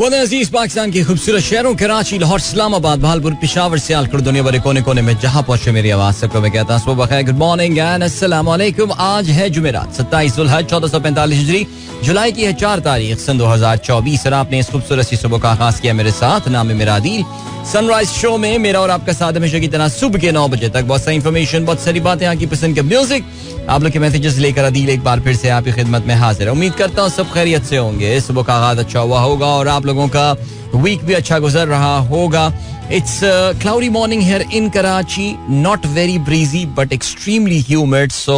अजीज पाकिस्तान के खूबसूरत शहरों कराची, लाहौर, इस्लामाबाद, भालपुर, पिशावर, सियालकोट, दुनिया भर कोने कोने में जहां पहुंचे मेरी आवाज सबको मैं कहता हूं सुबह बखैर, गुड मॉर्निंग एंड अस्सलाम वालेकुम। आज है जुमेरात 27 जुल्हज 1445 हिजरी, जुलाई की है 4 तारीख सन 2024 और आपने इस खूबसूरत सी सुबह का आगाज किया मेरे साथ। नाम है मेरा आदिल। सनराइज शो में मेरा और आपका साथ हमेशा की तरह सुबह के 9 बजे तक बहुत सारी इंफॉर्मेशन, बहुत सारी बातें, आपकी पसंद के म्यूजिक, आप लोग के मैसेजेस लेकर आदिल एक बार फिर से आपकी खिदमत में हाजिर है। उम्मीद करता हूँ सब खैरियत से होंगे, सुबह का आगाज अच्छा हुआ होगा और आप लोगों का वीक भी अच्छा गुजर रहा होगा। It's a cloudy morning here in Karachi, not very breezy but extremely humid, so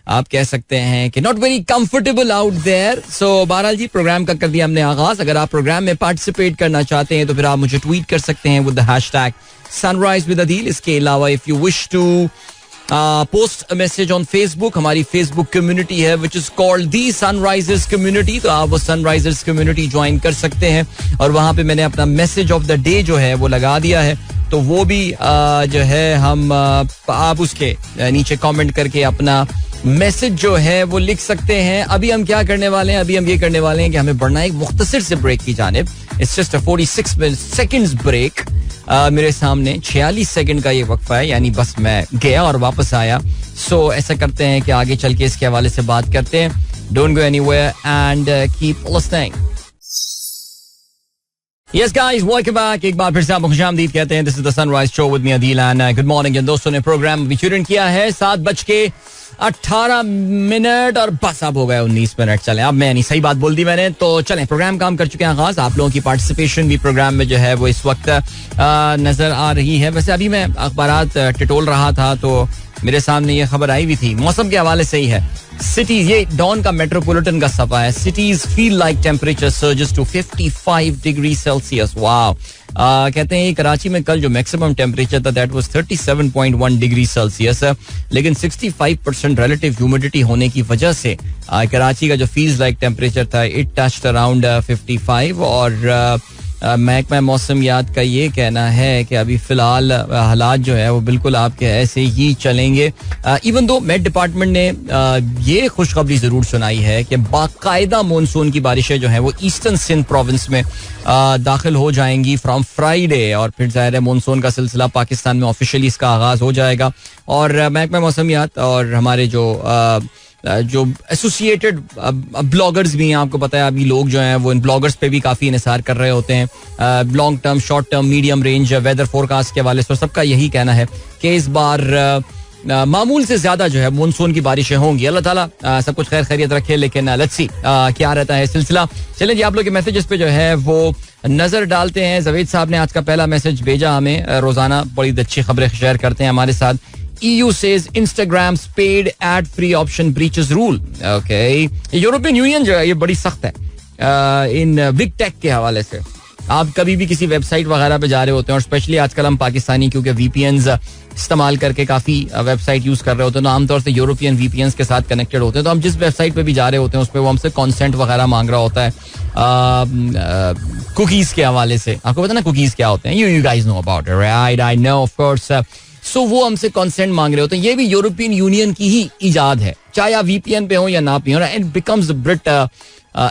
आप कह सकते हैं कि not very comfortable out there. So बहरहाल जी प्रोग्राम का कर दिया हमने आगाज। अगर आप प्रोग्राम में पार्टिसिपेट करना चाहते हैं तो फिर आप मुझे ट्वीट कर सकते हैं with the hashtag sunrise with adil. इसके अलावा if you wish to post a message on Facebook, हमारी फेसबुक कम्युनिटी है which is called the Sunrisers community, तो आप वो सनराइजर्स कम्युनिटी ज्वाइन कर सकते हैं और वहां पे मैंने अपना मैसेज ऑफ द डे जो है वो लगा दिया है, तो वो भी जो है हम आप उसके नीचे कमेंट करके अपना मैसेज जो है वो लिख सकते हैं। अभी हम क्या करने वाले हैं, अभी हम ये करने वाले हैं कि हमें बढ़ना है एक मुख्तसर से ब्रेक की जानिब। It's just a 46 seconds break. मेरे सामने 46 सेकंड का ये वक्फा है, यानी बस मैं गया और वापस आया। सो ऐसा करते हैं कि आगे चल के इसके हवाले से बात करते हैं। Don't go anywhere and keep listening. Yes guys, welcome back. एक बार फिर से आपको खुशामदीद कहते हैं। This is the Sunrise Show with me Adil and good morning। जिन दोस्तों ने प्रोग्राम अभी शुरू किया है 7:18 और बस अब हो गए 19 मिनट। चलें, अब मैं नहीं, सही बात बोल दी मैंने, तो चलें प्रोग्राम काम कर चुके हैं आगाज। आप लोगों की पार्टिसिपेशन भी प्रोग्राम में जो है वो इस वक्त नजर आ रही है। वैसे अभी मैं अखबारात टिटोल रहा था तो मेरे सामने ये खबर आई हुई थी, मौसम के हवाले से ही है। सिटीज, ये डॉन का मेट्रोपॉलिटन का सफा है। Cities feel like temperature surges to 55 degree Celsius. वाह। कहते हैं कराची में कल जो मैक्सिमम टेम्परेचर था दैट वाज 37.1 डिग्री सेल्सियस, लेकिन 65% रिलेटिव ह्यूमिडिटी होने की वजह से कराची का जो फील्स लाइक टेम्परेचर था इट टच्ड अराउंड 55। और महकमा मौसमियात का ये कहना है कि अभी फिलहाल हालात जो है वो बिल्कुल आपके ऐसे ही चलेंगे। इवन दो मेट डिपार्टमेंट ने ये खुशखबरी जरूर सुनाई है कि बाकायदा मानसून की बारिशें जो हैं वो ईस्टर्न सिंध प्रोविंस में दाखिल हो जाएंगी फ्रॉम फ्राइडे, और फिर जाहिर है मानसून का सिलसिला पाकिस्तान में ऑफिशियली इसका आगाज हो जाएगा। और महकमा मौसमियात और हमारे जो एसोसिएटेड ब्लॉगर्स भी हैं, आपको पता है अभी लोग जो हैं वो इन ब्लॉगर्स पे भी काफ़ी इंतजार कर रहे होते हैं long term, short term, medium range weather forecast के हवाले से। सबका यही कहना है कि इस बार मामूल से ज्यादा जो है मानसून की बारिशें होंगी। अल्लाह ताला सब कुछ खैर खैरियत रखे, लेकिन लेट्स सी क्या रहता है सिलसिला। चलें जी, आप लोग के मैसेजेस पे जो है वो नजर डालते हैं। जवेद साहब ने आज का पहला मैसेज भेजा हमें। रोजाना बड़ी अच्छी खबरें शेयर करते हैं हमारे साथ। EU says Instagram's paid ad-free option breaches rule. Okay. European union जो है ये बड़ी सख्त है इन बिग टेक के हवाले से। आप कभी भी किसी वेबसाइट वगैरह पे जा रहे होते हैं, और स्पेशली आजकल हम पाकिस्तानी क्योंकि VPNs इस्तेमाल करके काफ़ी वेबसाइट यूज़ कर रहे होते हैं, तो आमतौर से यूरोपियन VPNs के साथ कनेक्टेड होते हैं, तो हम जिस वेबसाइट पे भी जा रहे होते हैं उस पर वो हमसे कॉन्सेंट वगैरह मांग रहा होता है कुकीज़ के हवाले से। आपको पता ना कुकीज़ क्या होते हैं? You guys know about it, right? I know of course. So वो हमसे कंसेंट मांग रहे होते हैं। ये भी यूरोपियन यूनियन की ही इजाद है, चाहे आप VPN पे हो या ना पे हो। इट बिकम्स ब्रिट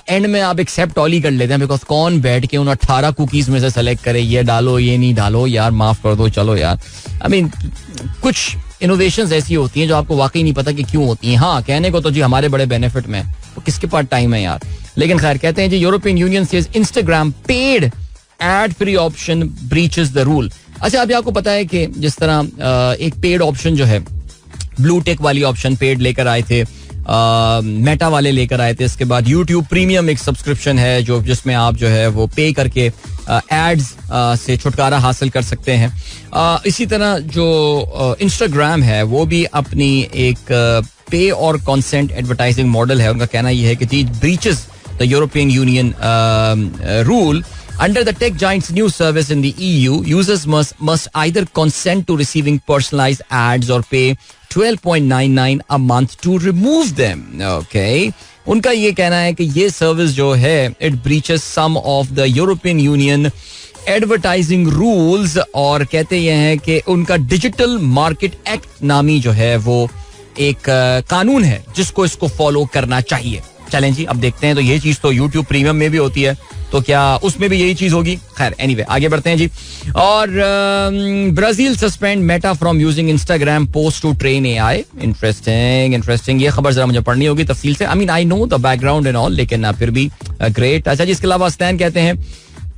एंड में आप एक्सेप्ट ऑल ही कर लेते हैं, बिकॉज कौन बैठ के उन 18 कुकीज में से सेलेक्ट करे, ये डालो ये नहीं डालो, यार माफ कर दो, चलो यार। आई मीन कुछ इनोवेशंस ऐसी होती हैं जो आपको वाकई नहीं पता कि क्यों होती हैं। हाँ, कहने को तो जी हमारे बड़े बेनिफिट में, वो किसके पास टाइम है यार। लेकिन खैर, कहते हैं जी European Union says Instagram paid ad free option breaches the rule. अच्छा, अभी आपको पता है कि जिस तरह एक पेड ऑप्शन जो है, ब्लू टेक वाली ऑप्शन पेड लेकर आए थे, मेटा वाले लेकर आए थे। इसके बाद यूट्यूब प्रीमियम एक सब्सक्रिप्शन है जो जिसमें आप जो है वो पे करके एड्स से छुटकारा हासिल कर सकते हैं। इसी तरह जो इंस्टाग्राम है वो भी अपनी एक पे और कंसेंट एडवर्टाइजिंग मॉडल है। उनका कहना यह है कि जी breaches the European Union rule. Under the tech giant's new service in the EU, users must either consent to receiving personalized ads or pay $12.99 a month to remove them. Okay. उनका ये कहना है कि ये सर्विस जो है it breaches some of the European Union advertising rules, और कहते ये हैं कि उनका डिजिटल मार्केट एक्ट नामी जो है वो एक कानून है जिसको इसको फॉलो करना चाहिए। चलें जी, अब देखते हैं। तो ये चीज तो यूट्यूब प्रीमियम में भी होती है, तो क्या उसमें भी यही चीज होगी? खैर एनीवे आगे बढ़ते हैं जी. और Brazil suspend Meta from using Instagram post to train AI. Interesting ये खबर जरा मुझे पढ़नी होगी तफसील से. I mean I know the background and all, लेकिन फिर भी ग्रेट. अच्छा जी, इसके अलावा स्टैन कहते हैं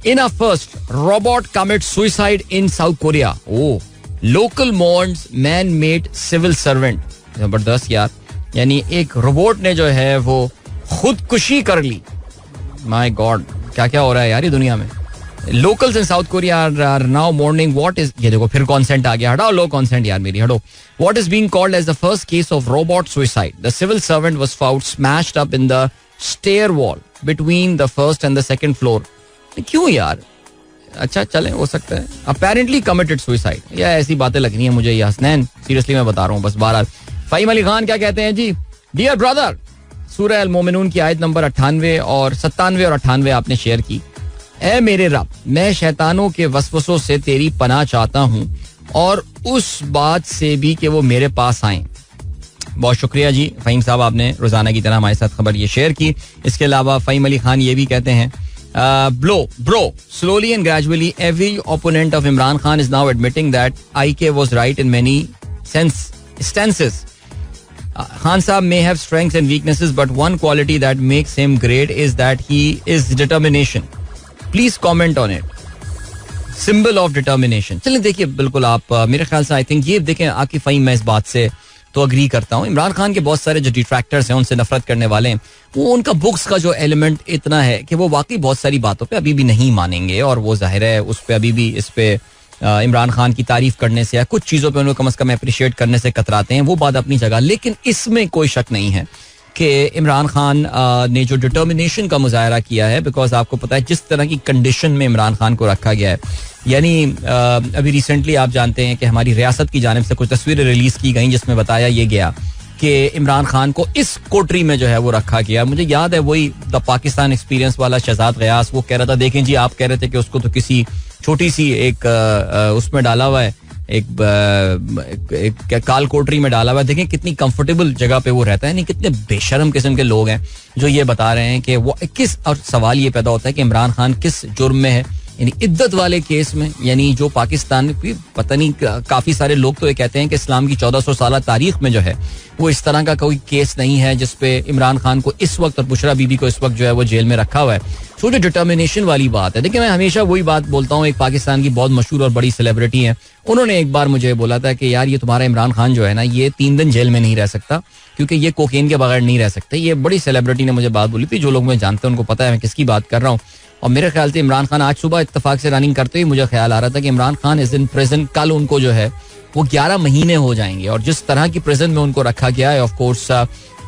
in a first robot commit suicide in South Korea. Oh, local mourns man made civil servant. जबरदस्त यार, यानी एक रोबोट ने जो है वो खुदकुशी कर ली. माय गॉड, क्या क्या हो रहा है यार ये दुनिया में. Locals in South Korea are now mourning what is, ये देखो फिर कॉन्सेंट आ गया. हटाओ लो कॉन्सेंट यार मेरी, हटो. What is being called as the first case of robot suicide. The civil servant was found smashed up in the stairwell between the first and the second floor. क्यों यार? अच्छा चलें, हो सकता है अपेरेंटली कमिटेड सुसाइड. या ऐसी बातें लगनी है मुझे. हसनैन सीरियसली मैं बता रहा हूँ बस. बहरहाल फ़हीम अली खान क्या कहते हैं जी. डियर ब्रदर, सूरह अल मोमिनून की आयत नंबर 98 और 97 और 98 आपने शेयर की. ऐ मेरे रब, मैं शैतानों के वसवसों से तेरी पनाह चाहता हूँ और उस बात से भी कि वो मेरे पास आए. बहुत शुक्रिया जी फ़हीम साहब, आपने रोजाना की तरह हमारे साथ खबर ये शेयर की. इसके अलावा फ़हीम अली खान ये भी कहते हैं bro, slowly and gradually every opponent of Imran Khan is now admitting that IK was right in many stances. Khan Saab may have strengths and weaknesses, but one quality that makes him great is that he is determination. Please comment on it. Symbol of determination. चलिए देखिए, बिल्कुल आप मेरे ख्याल से I think ये देखें आकिफ फ़हीम, मैं इस बात से तो अग्री करता हूँ. इमरान खान के बहुत सारे जो डिट्रैक्टर्स हैं, उनसे नफरत करने वाले हैं, वो उनका बुक्स का जो एलिमेंट इतना है कि वो वाकई बहुत सारी बातों पे अभी भी नहीं मानेंगे. और वो जाहिर है उस पे अभी भी इस पे इमरान खान की तारीफ करने से या कुछ चीज़ों पे उनको कम से कम अप्रिशिएट करने से कतराते हैं. वो बात अपनी जगह, लेकिन इसमें कोई शक नहीं है कि इमरान खान ने जो डिटर्मिनेशन का मुजाहरा किया है, बिकॉज आपको पता है जिस तरह की कंडीशन में इमरान खान को रखा गया है. यानी अभी रिसेंटली आप जानते हैं कि हमारी रियासत की जानिब से कुछ तस्वीरें रिलीज की गई जिसमें बताया ये गया कि इमरान खान को इस कोठरी में जो है वो रखा गया. मुझे याद है वही द पाकिस्तान एक्सपीरियंस वाला शहजाद गयास, वो कह रहा था देखें जी, आप कह रहे थे कि उसको तो किसी छोटी सी एक उसमें डाला हुआ है, एक काल कोठरी में डाला हुआ है. देखें कितनी कंफर्टेबल जगह पे वो रहता है. नहीं, कितने बेशर्म किस्म के लोग हैं जो ये बता रहे हैं कि वो किस, और सवाल ये पैदा होता है कि इमरान खान किस जुर्म में है. यानी इद्दत वाले केस में, यानी जो पाकिस्तान की पता नहीं, काफी सारे लोग तो ये कहते हैं कि इस्लाम की 1400 साल तारीख में जो है वो इस तरह का कोई केस नहीं है जिसपे इमरान खान को इस वक्त और बुशरा बीबी को इस वक्त जो है वो जेल में रखा हुआ है. सो जो डिटर्मिनेशन वाली बात है, देखिए मैं हमेशा वही बात बोलता हूँ. एक पाकिस्तान की बहुत मशहूर और बड़ी सेलिब्रिटी है, उन्होंने एक बार मुझे बोला था कि यार ये तुम्हारा इमरान खान जो है ना, ये 3 दिन जेल में नहीं रह सकता क्योंकि ये कोकेन के बगैर नहीं रह सकते. ये बड़ी सेलिब्रिटी ने मुझे बात बोली थी. जो लोग मुझे जानते हैं उनको पता है मैं किसकी बात कर रहा हूँ. और मेरे ख्याल से इमरान खान आज सुबह इत्तेफाक से रनिंग करते ही मुझे ख्याल आ रहा था कि Imran Khan is in prison. कल उनको जो है वो 11 महीने हो जाएंगे. और जिस तरह की प्रिजन में उनको रखा गया है, ऑफ कोर्स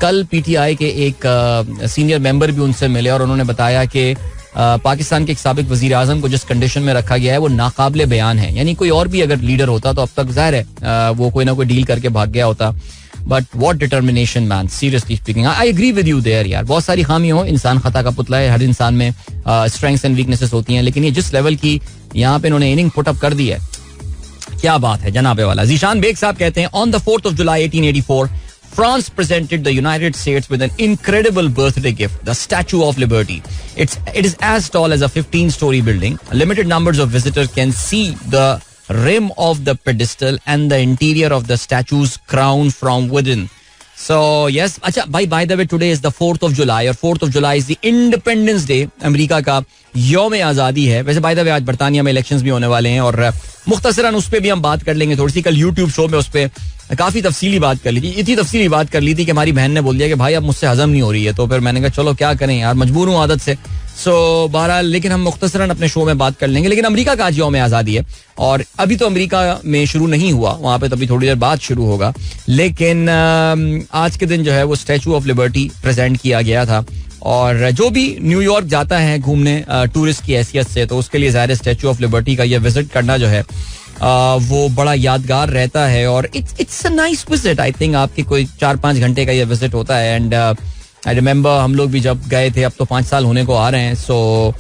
कल पीटीआई के एक सीनियर मेंबर भी उनसे मिले और उन्होंने बताया कि पाकिस्तान के एक साबिक वजीर आजम को जिस कंडीशन में रखा गया है वो नाकाबिले बयान है. यानी कोई और भी अगर लीडर होता तो अब तक जाहिर है वो कोई ना कोई डील करके भाग गया होता. But what determination man, seriously speaking. I agree with you there यार. बहुत सारी खामी हो, इंसान खता का पुतला है, हर इंसान में स्ट्रेंथ्स एंड वीकनेसेस होती हैं, लेकिन ये जिस लेवल की यहाँ पे इन्होंने इनिंग पुट अप कर दी है, क्या बात है जनाबे वाला. जीशान बेग साहब कहते हैं on the 4th of July 1884 France presented the United States with an incredible birthday gift, the Statue of Liberty. It is as tall as a 15-story building. Limited numbers of visitors can see the rim of the pedestal and the interior of the statue's crown from within. So yes, अच्छा भाई, by the way today is the 4th of July और 4th of July is the Independence Day. America का यौम आज़ादी है. वैसे by the way आज बरतानिया में इलेक्शंस भी होने वाले हैं और मुख्तसरन उस पर भी हम बात कर लेंगे थोड़ी सी. कल यूट्यूब शो में उस पर काफी तफसीली बात कर ली थी. इतनी तफसीली बात कर ली थी कि हमारी बहन ने बोल दिया कि भाई अब मुझसे हजम नहीं हो रही है. तो फिर मैंने कहा चलो क्या करें यार, मजबूर हूँ आदत से. सो बहरहाल, लेकिन हम मुख्तसरन अपने शो में बात कर लेंगे. लेकिन अमेरिका का आज यौम आज़ादी है और अभी तो अमेरिका में शुरू नहीं हुआ, वहाँ पे तभी थोड़ी देर बाद शुरू होगा. लेकिन आज के दिन जो है वो स्टैचू ऑफ लिबर्टी प्रेजेंट किया गया था. और जो भी न्यूयॉर्क जाता है घूमने टूरिस्ट की हैसियत से, तो उसके लिए ज़ाहिर स्टैचू ऑफ लिबर्टी का ये विजिट करना जो है वो बड़ा यादगार रहता है. और it's a nice visit. I think आपके कोई 4-5 घंटे का ये विजिट होता है. एंड आई रिमेम्बर हम लोग भी जब गए थे, अब तो 5 साल होने को आ रहे हैं. सो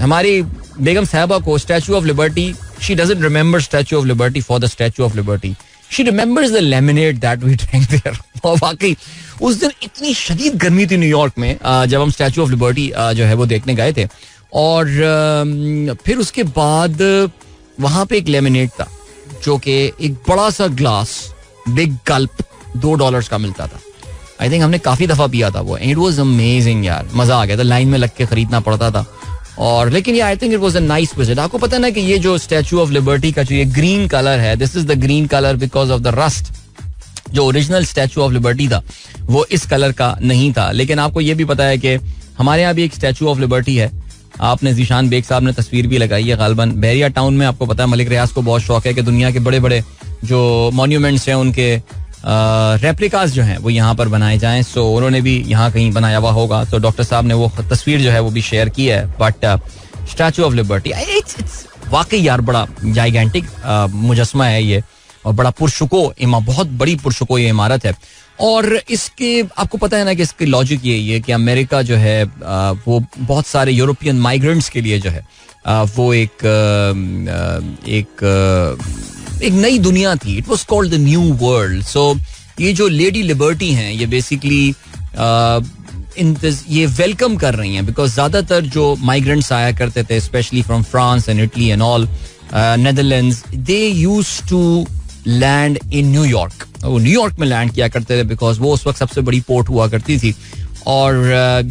हमारी बेगम साहबा को Statue of Liberty, she doesn't remember Statue of Liberty for the Statue of Liberty, she remembers the lemonade that we drink there. और वाकई उस दिन इतनी शदीद गर्मी थी न्यूयॉर्क में जब हम स्टैचू ऑफ लिबर्टी जो है वो देखने गए थे. और फिर उसके बाद वहां पे एक लेमिनेट था जो कि एक बड़ा सा ग्लास बिग गल्प $2 का मिलता था. आई थिंक हमने काफी दफा पिया था वो. इट वाज अमेजिंग यार, मजा आ गया था. लाइन में लग के खरीदना पड़ता था. और लेकिन I think it was a nice visit. आपको पता ना कि ये जो स्टैचू ऑफ लिबर्टी का जो ये ग्रीन कलर है, this is the green colour because of the rust. जो ओरिजिनल स्टैचू ऑफ लिबर्टी था वो इस कलर का नहीं था. लेकिन आपको ये भी पता है कि हमारे यहाँ भी एक स्टैचू ऑफ लिबर्टी है. आपने जीशान बेग साहब ने तस्वीर भी लगाई है. गालबन बहरिया टाउन में, आपको पता है मलिक रियाज को बहुत शौक है कि दुनिया के बड़े बड़े जो मॉन्यूमेंट्स हैं उनके रेप्लिकास जो हैं वो यहाँ पर बनाए जाएं. सो उन्होंने भी यहाँ कहीं बनाया हुआ होगा. तो डॉक्टर साहब ने वो तस्वीर जो है वो भी शेयर की है. But statue of liberty it's वाकई यार बड़ा जाइगेंटिक मुजस्मा है ये, और बड़ा पुरशुको बहुत बड़ी पुरशुको ये इमारत है. और इसके आपको पता है ना कि इसकी लॉजिक यही है कि अमेरिका जो है वो बहुत सारे यूरोपियन माइग्रेंट्स के लिए जो है वो एक नई दुनिया थी. It was called the new world. So ये जो लेडी लिबर्टी हैं ये बेसिकली ये वेलकम कर रही हैं बिकॉज ज्यादातर जो माइग्रेंट्स आया करते थे specially from France and Italy and all Netherlands, they used to land in New York. वो न्यूयॉर्क में लैंड किया करते थे बिकॉज वो उस वक्त सबसे बड़ी पोर्ट हुआ करती थी. और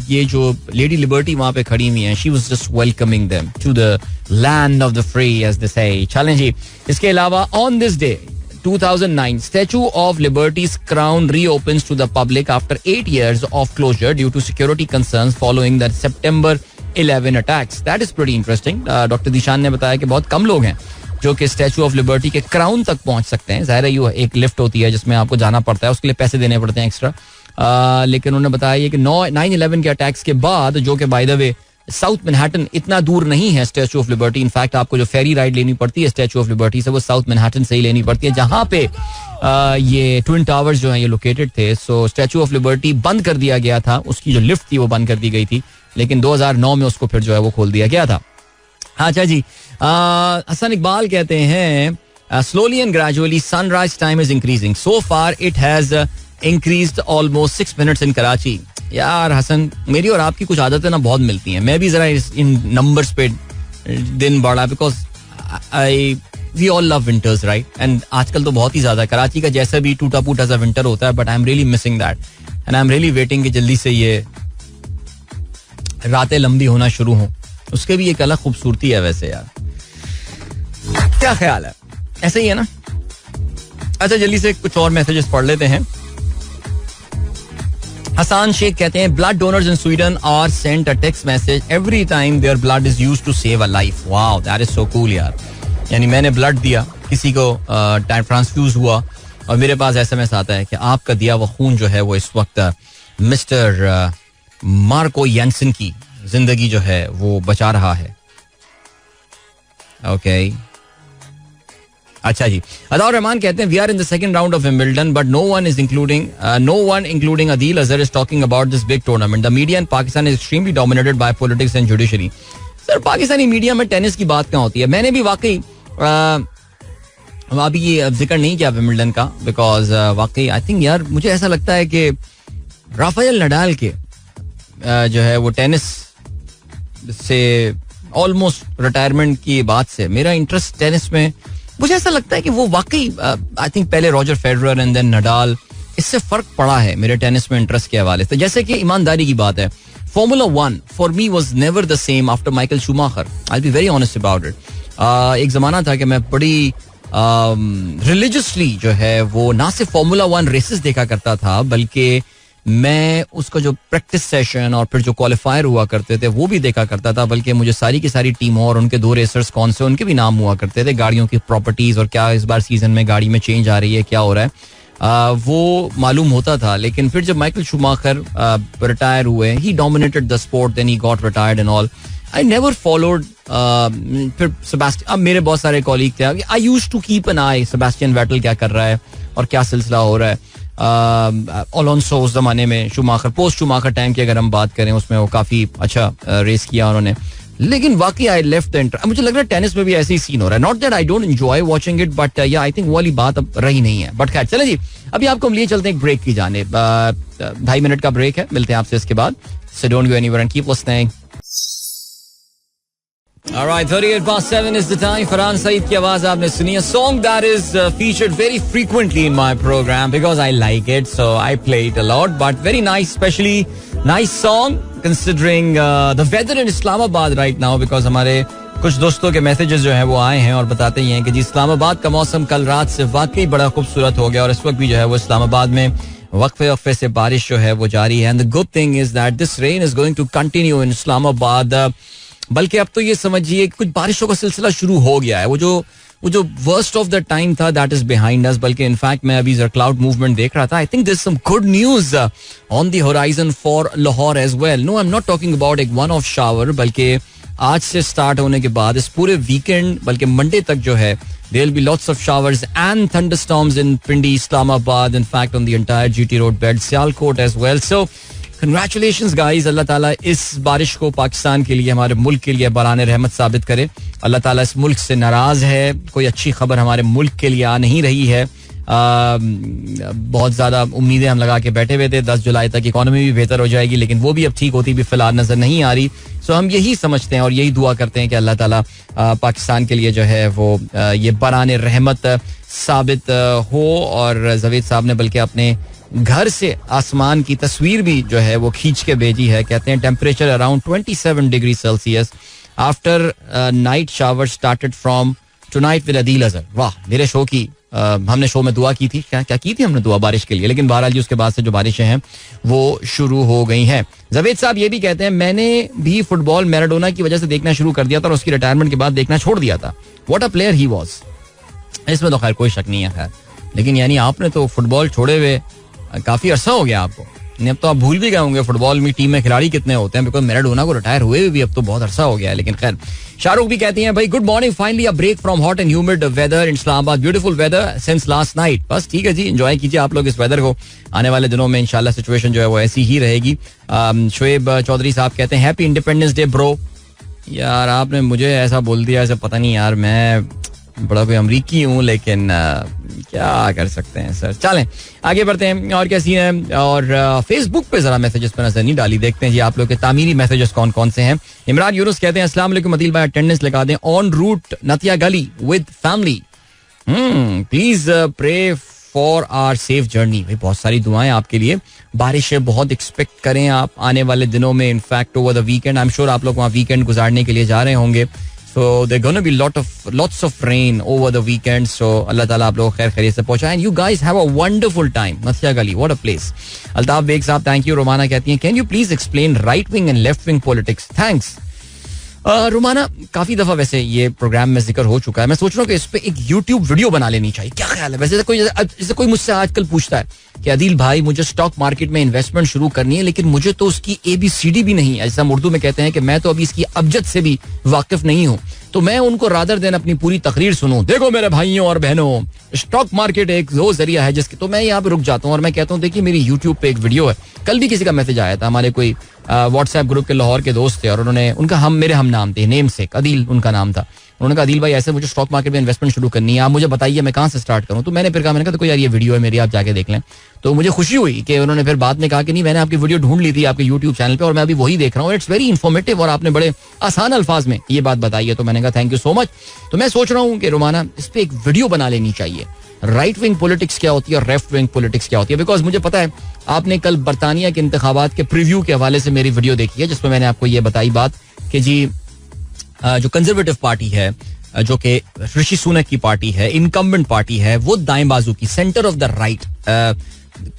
ये जो लेडी लिबर्टी वहां पे खड़ी हुई हैं, she was just welcoming them to the land of the free as they say. चलें जी. इसके अलावा on this day 2009 Statue of Liberty's crown reopens to the public after 8 years of closure due to security concerns following the September 11 attacks. That is pretty interesting. Doctor Dishan ने बताया कि बहुत कम लोग हैं जो कि स्टैचू ऑफ लिबर्टी के क्राउन तक पहुंच सकते हैं. ज़ाहिर है ये एक लिफ्ट होती है जिसमें आपको जाना पड़ता है, उसके लिए पैसे देने पड़ते हैं एक्स्ट्रा. लेकिन उन्होंने बताया कि 9/11 के अटैक्स के बाद, जो कि bye the way south Manhattan इतना दूर नहीं है स्टैचू ऑफ लिबर्टी. इनफैक्ट आपको जो फेरी राइड लेनी पड़ती है स्टैचू ऑफ लिबर्टी से वो साउथ मैनहट्टन से ही लेनी पड़ती है, जहां पे ये ट्विन टावर्स जो हैं ये लोकेटेड थे. सो स्टैचू ऑफ लिबर्टी बंद कर दिया गया था, उसकी जो लिफ्ट थी वो बंद कर दी गई थी, लेकिन 2009 में उसको फिर जो है वो खोल दिया गया था. अच्छा जी. हसन इकबाल कहते हैं slowly and gradually sunrise time is increasing. So far it has increased almost 6 minutes इन कराची. यार हसन, मेरी और आपकी कुछ आदतें ना बहुत मिलती हैं. मैं भी जरा इन नंबर्स पे दिन बढ़ा because we all love winters right. And आजकल तो बहुत ही ज्यादा कराची का जैसा भी टूटा फूटा सा विंटर होता है, but I am really missing that and I am really waiting कि जल्दी से ये रातें लंबी होना शुरू हों. उसके भी एक अलग खूबसूरती है वैसे यार. क्या ख्याल है? ऐसे ही है ना. अच्छा जल्दी से कुछ और मैसेजेस पढ़ लेते हैं. हसान शेख कहते हैं blood donors in Sweden are sent a text message every time their blood is used to save a life. Wow, that is so cool यार. यानी मैंने ब्लड दिया, किसी को ट्रांसफ्यूज हुआ और मेरे पास एसएमएस आता है कि आपका दिया वो खून जो है वो इस वक्त मिस्टर मार्को यानसन की जिंदगी जो है वो बचा रहा है. ओके अच्छा जी. अदाउर रहमान कहते हैं we are in the second round of Wimbledon but no one including Adeel Azhar is talking about this big tournament. The media in Pakistan is extremely dominated by politics and judiciary. Sir Pakistani media में tennis की बात कहाँ होती है? मैंने भी वाकई अभी ये जिक्र नहीं किया विंबलडन का बिकॉज वाकई आई थिंक यार मुझे ऐसा लगता है कि राफेल नडाल के जो है वो टेनिस से ऑलमोस्ट रिटायरमेंट की बात से मेरा इंटरेस्ट टेनिस में, मुझे ऐसा लगता है कि वो वाकई आई थिंक पहले Roger Federer and then Nadal, इससे फर्क पड़ा है मेरे टेनिस में इंटरेस्ट के हवाले से. जैसे कि ईमानदारी की बात है, Formula 1 for me was never the same after Michael Schumacher. I'll be very honest about it. एक जमाना था कि मैं बड़ी रिलीजियसली जो है वो ना सिर्फ Formula 1 रेसेस देखा करता था बल्कि मैं उसका जो प्रैक्टिस सेशन और फिर जो क्वालिफायर हुआ करते थे वो भी देखा करता था. बल्कि मुझे सारी की सारी टीमों और उनके 2 रेसर्स कौन से उनके भी नाम हुआ करते थे, गाड़ियों की प्रॉपर्टीज और क्या इस बार सीजन में गाड़ी में चेंज आ रही है, क्या हो रहा है, वो मालूम होता था. लेकिन फिर जब माइकल शूमाकर रिटायर हुए, he dominated the sport, then he got retired and all. I never followed. फिर सेबास्टियन, अब मेरे बहुत सारे कॉलीग थे, I used to keep an eye Sebastian Vettel क्या कर रहा है और क्या सिलसिला हो रहा है. अलोंसो उस जमाने में, शूमाकर पोस्ट शूमाकर टाइम की अगर हम बात करें उसमें वो काफी अच्छा रेस किया उन्होंने. लेकिन वाकई आई लेफ्ट द इंटरेस्ट. मुझे लग रहा है टेनिस में भी ऐसे ही सीन हो रहा है. Not that I don't enjoy watching it but या आई थिंक वो वाली बात अब रही नहीं है. बट खैर चले जी, अभी आपको हम लिए चलते हैं एक ब्रेक की जाने. 2.5 मिनट का ब्रेक है, मिलते हैं आपसे इसके बाद. So don't go anywhere and keep listening. Alright, 7:38 is the time. Farhan Saeed की आवाज आपने सुनी है. Song that is featured very frequently in my program because I like it, so I play it a lot. But very nice, especially nice song considering the weather in Islamabad right now. Because हमारे कुछ दोस्तों के messages जो हैं वो आए हैं और बताते ही हैं कि जी इस्लामाबाद का मौसम कल रात से वाकई बड़ा खूबसूरत हो गया और इस वक्त भी जो है वो इस्लामाबाद में वक्फे वक्फे से बारिश जो है वो जारी है. And the good thing is that this rain is going to continue in Islamabad. बल्कि अब तो ये समझिए कुछ बारिशों का सिलसिला शुरू हो गया है. वो जो वर्स्ट ऑफ द टाइम था दैट इज बिहाइंड अस. बल्कि इनफैक्ट मैं अभी क्लाउड मूवमेंट देख रहा था. I think there is some good news on the horizon for Lahore as well. No, I am not talking about एक वन ऑफ शावर, बल्कि आज से स्टार्ट होने के बाद इस पूरे वीकेंड बल्कि मंडे तक जो है there will be lots of showers and thunderstorms in Pindi, Islamabad, in fact on the entire GT road bed, Sialkot as well. So congratulations guys. अल्लाह ताला इस बारिश को पाकिस्तान के लिए, हमारे मुल्क के लिए बराने रहमत साबित करे. अल्लाह ताला इस मुल्क से नाराज है. कोई अच्छी खबर हमारे मुल्क के लिए आ नहीं रही है. बहुत ज़्यादा उम्मीदें हम लगा के बैठे हुए थे 10 जुलाई तक इकोनॉमी भी बेहतर हो जाएगी, लेकिन वो भी अब ठीक होती भी फिलहाल नज़र नहीं आ रही. सो हम यही समझते हैं और यही दुआ करते हैं कि अल्लाह ताला पाकिस्तान के लिए जो है वो ये बराने रहमत साबित हो. और जावेद साहब ने बल्कि अपने घर से आसमान की तस्वीर भी जो है वो खींच के भेजी है. कहते हैं temperature around 27 degree Celsius after night shower started from tonight with Adeel Azhar. वाह, मेरे शो की हमने शो में दुआ की थी. क्या की थी हमने दुआ बारिश के लिए, लेकिन बहरहाल जी उसके बाद से जो बारिशें हैं वो शुरू हो गई हैं. जावेद साहब ये भी कहते हैं मैंने भी फुटबॉल मैराडोना की वजह से देखना शुरू कर दिया था और उसकी रिटायरमेंट के बाद देखना छोड़ दिया था. What a player he was. इसमें तो खैर कोई शक नहीं है. खैर लेकिन यानी आपने तो फुटबॉल छोड़े हुए काफी अरसा हो गया आपको. अब तो आप भूल भी गए होंगे फुटबॉल में टीम में खिलाड़ी कितने होते हैं, बिकॉज मैराडोना को रिटायर हुए भी अब तो बहुत अरसा हो गया है. लेकिन खैर शाहरुख भी कहती हैं भाई good morning, finally a break from hot and humid weather in Islamabad, beautiful weather since last night. बस ठीक है जी, एंजॉय कीजिए आप लोग इस वेदर को. आने वाले दिनों में इंशाल्लाह सिचुएशन जो है वो ऐसी ही रहेगी. शोएब चौधरी साहब कहते हैं हैप्पी इंडिपेंडेंस डे ब्रो. यार आपने मुझे ऐसा बोल दिया ऐसा पता नहीं यार, मैं बड़ा कोई अमरीकी हूँ, लेकिन क्या कर सकते हैं सर. चलें आगे बढ़ते हैं. और क्या सीन है. और फेसबुक पे जरा मैसेजेस पर नजर नहीं डाली, देखते हैं जी आप लोग के तामीरी मैसेजेस कौन कौन से हैं. इमरान यूनुस कहते हैं अस्सलाम वालेकुम अदील भाई, अटेंडेंस लगा दें on route Nathia Gali with family. Please pray for our safe journey. भाई बहुत सारी दुआएं आपके लिए. बारिशें बहुत एक्सपेक्ट करें आप आने वाले दिनों में. In fact over the weekend I am sure आप लोग वहाँ वीकेंड गुजारने के लिए जा रहे होंगे. So there's going to be lots of rain over the weekend. So Allah Taala आप लोग खैर खैरियत से पहुंचाएं. And you guys have a wonderful time. नथिया गली, what a place. Altaf Baig साहब थैंक यू. रोमाना कहती हैं can you please explain right wing and left wing politics? Thanks. Romana काफी दफा वैसे ये प्रोग्राम में जिक्र हो चुका है. मैं सोच रहा हूँ कि इस पे एक YouTube वीडियो बना लेनी चाहिए. क्या ख्याल है. वैसे कोई मुझसे आजकल पूछता है कि अदील भाई मुझे स्टॉक मार्केट में इन्वेस्टमेंट शुरू करनी है, लेकिन मुझे तो उसकी ABCD भी नहीं है. जैसा उर्दू में कहते हैं कि मैं तो अभी इसकी अबजद से भी वाकिफ नहीं हूँ. तो मैं उनको रादर देन अपनी पूरी तकरीर सुनूं. देखो मेरे भाइयों और बहनों, स्टॉक मार्केट एक वो जरिया है जिसके, तो मैं यहाँ पे रुक जाता हूँ और मैं कहता हूँ देखिए मेरी YouTube पे एक वीडियो है. कल भी किसी का मैसेज आया था, हमारे कोई व्हाट्सएप ग्रुप के लाहौर के दोस्त थे और उन्होंने उनका मेरे हम नाम थे, नेम से अदील उनका नाम था. उन्होंने कहा अदील भाई ऐसे मुझे स्टॉक मार्केट में इन्वेस्टमेंट शुरू करनी है, आप मुझे बताइए मैं कहाँ से स्टार्ट करूँ. तो मैंने फिर कहा, मैंने कहा देखो यार ये वीडियो है मेरी, आप जाके देख लें. तो मुझे खुशी हुई कि उन्होंने फिर बाद में कहा कि नहीं मैंने आपकी वीडियो ढूंढ ली थी आपके YouTube चैनल पे और मैं अभी वही देख रहा हूँ. इट्स वेरी इन्फॉर्मेटिव और आपने बड़े आसान अल्फाज में ये बात बताई है. तो मैंने कहा थैंक यू सो मच. तो मैं सोच रहा हूँ कि रोमाना इस पे एक वीडियो बना लेनी चाहिए. राइट विंग पॉलिटिक्स क्या होती है और लेफ्ट विंग पॉलिटिक्स क्या होती है. बिकॉज मुझे पता है आपने कल बरतानिया के इंतखाबात के प्रीव्यू के हवाले से मेरी वीडियो देखी है जिसमें मैंने आपको ये बताई बात कि जी जो कंजर्वेटिव पार्टी है, जो कि ऋषि सुनक की पार्टी है, इनकम्बेंट पार्टी है, वो दाएं बाजू की सेंटर ऑफ द राइट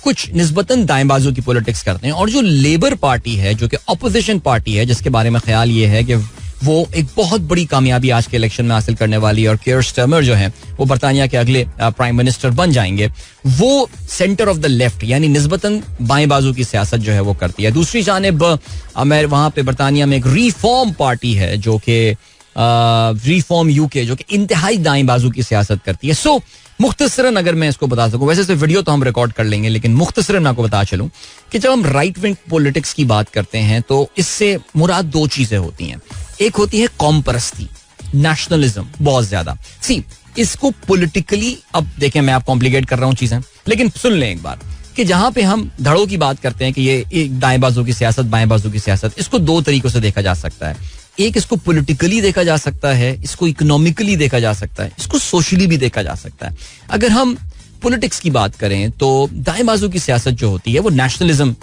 कुछ निस्बतन दाएं बाजू की पॉलिटिक्स करते हैं. और जो लेबर पार्टी है जो कि अपोजिशन पार्टी है, जिसके बारे में ख्याल ये है कि वो एक बहुत बड़ी कामयाबी आज के इलेक्शन में हासिल करने वाली है और कियर स्टारमर जो है वो बरतानिया के अगले प्राइम मिनिस्टर बन जाएंगे, वो सेंटर ऑफ द लेफ्ट यानी निस्बतन बाएं बाजू की सियासत जो है वो करती है. दूसरी जानिब वहां पे बरतानिया में एक रिफॉर्म पार्टी है जो कि रिफॉर्म यूके जो कि इंतहाई दाएं बाजू की सियासत करती है. सो मुख्तसरन अगर मैं इसको बता सकूं, वैसे से वीडियो तो हम रिकॉर्ड कर लेंगे, लेकिन मुख्तसरन मैं आपको बता चलूं कि जब हम राइट विंग पॉलिटिक्स की बात करते हैं तो इससे मुराद दो चीजें होती हैं. एक होती है कौम परस्ती, नेशनलिज्म बहुत ज्यादा. सी इसको पॉलिटिकली, अब देखें मैं आप कॉम्प्लिकेट कर रहा हूं चीजें, लेकिन सुन लें एक बार कि जहां पे हम धड़ों की बात करते हैं कि ये दाएं बाजू की सियासत, बाएं बाजू की सियासत, इसको दो तरीकों से देखा जा सकता है. एक इसको पॉलिटिकली देखा जा सकता है, इसको इकोनॉमिकली देखा जा सकता है, इसको सोशली भी देखा जा सकता है. अगर हम पॉलिटिक्स की बात करें तो दाएं बाजू की सियासत जो होती है वो नेशनलिज्म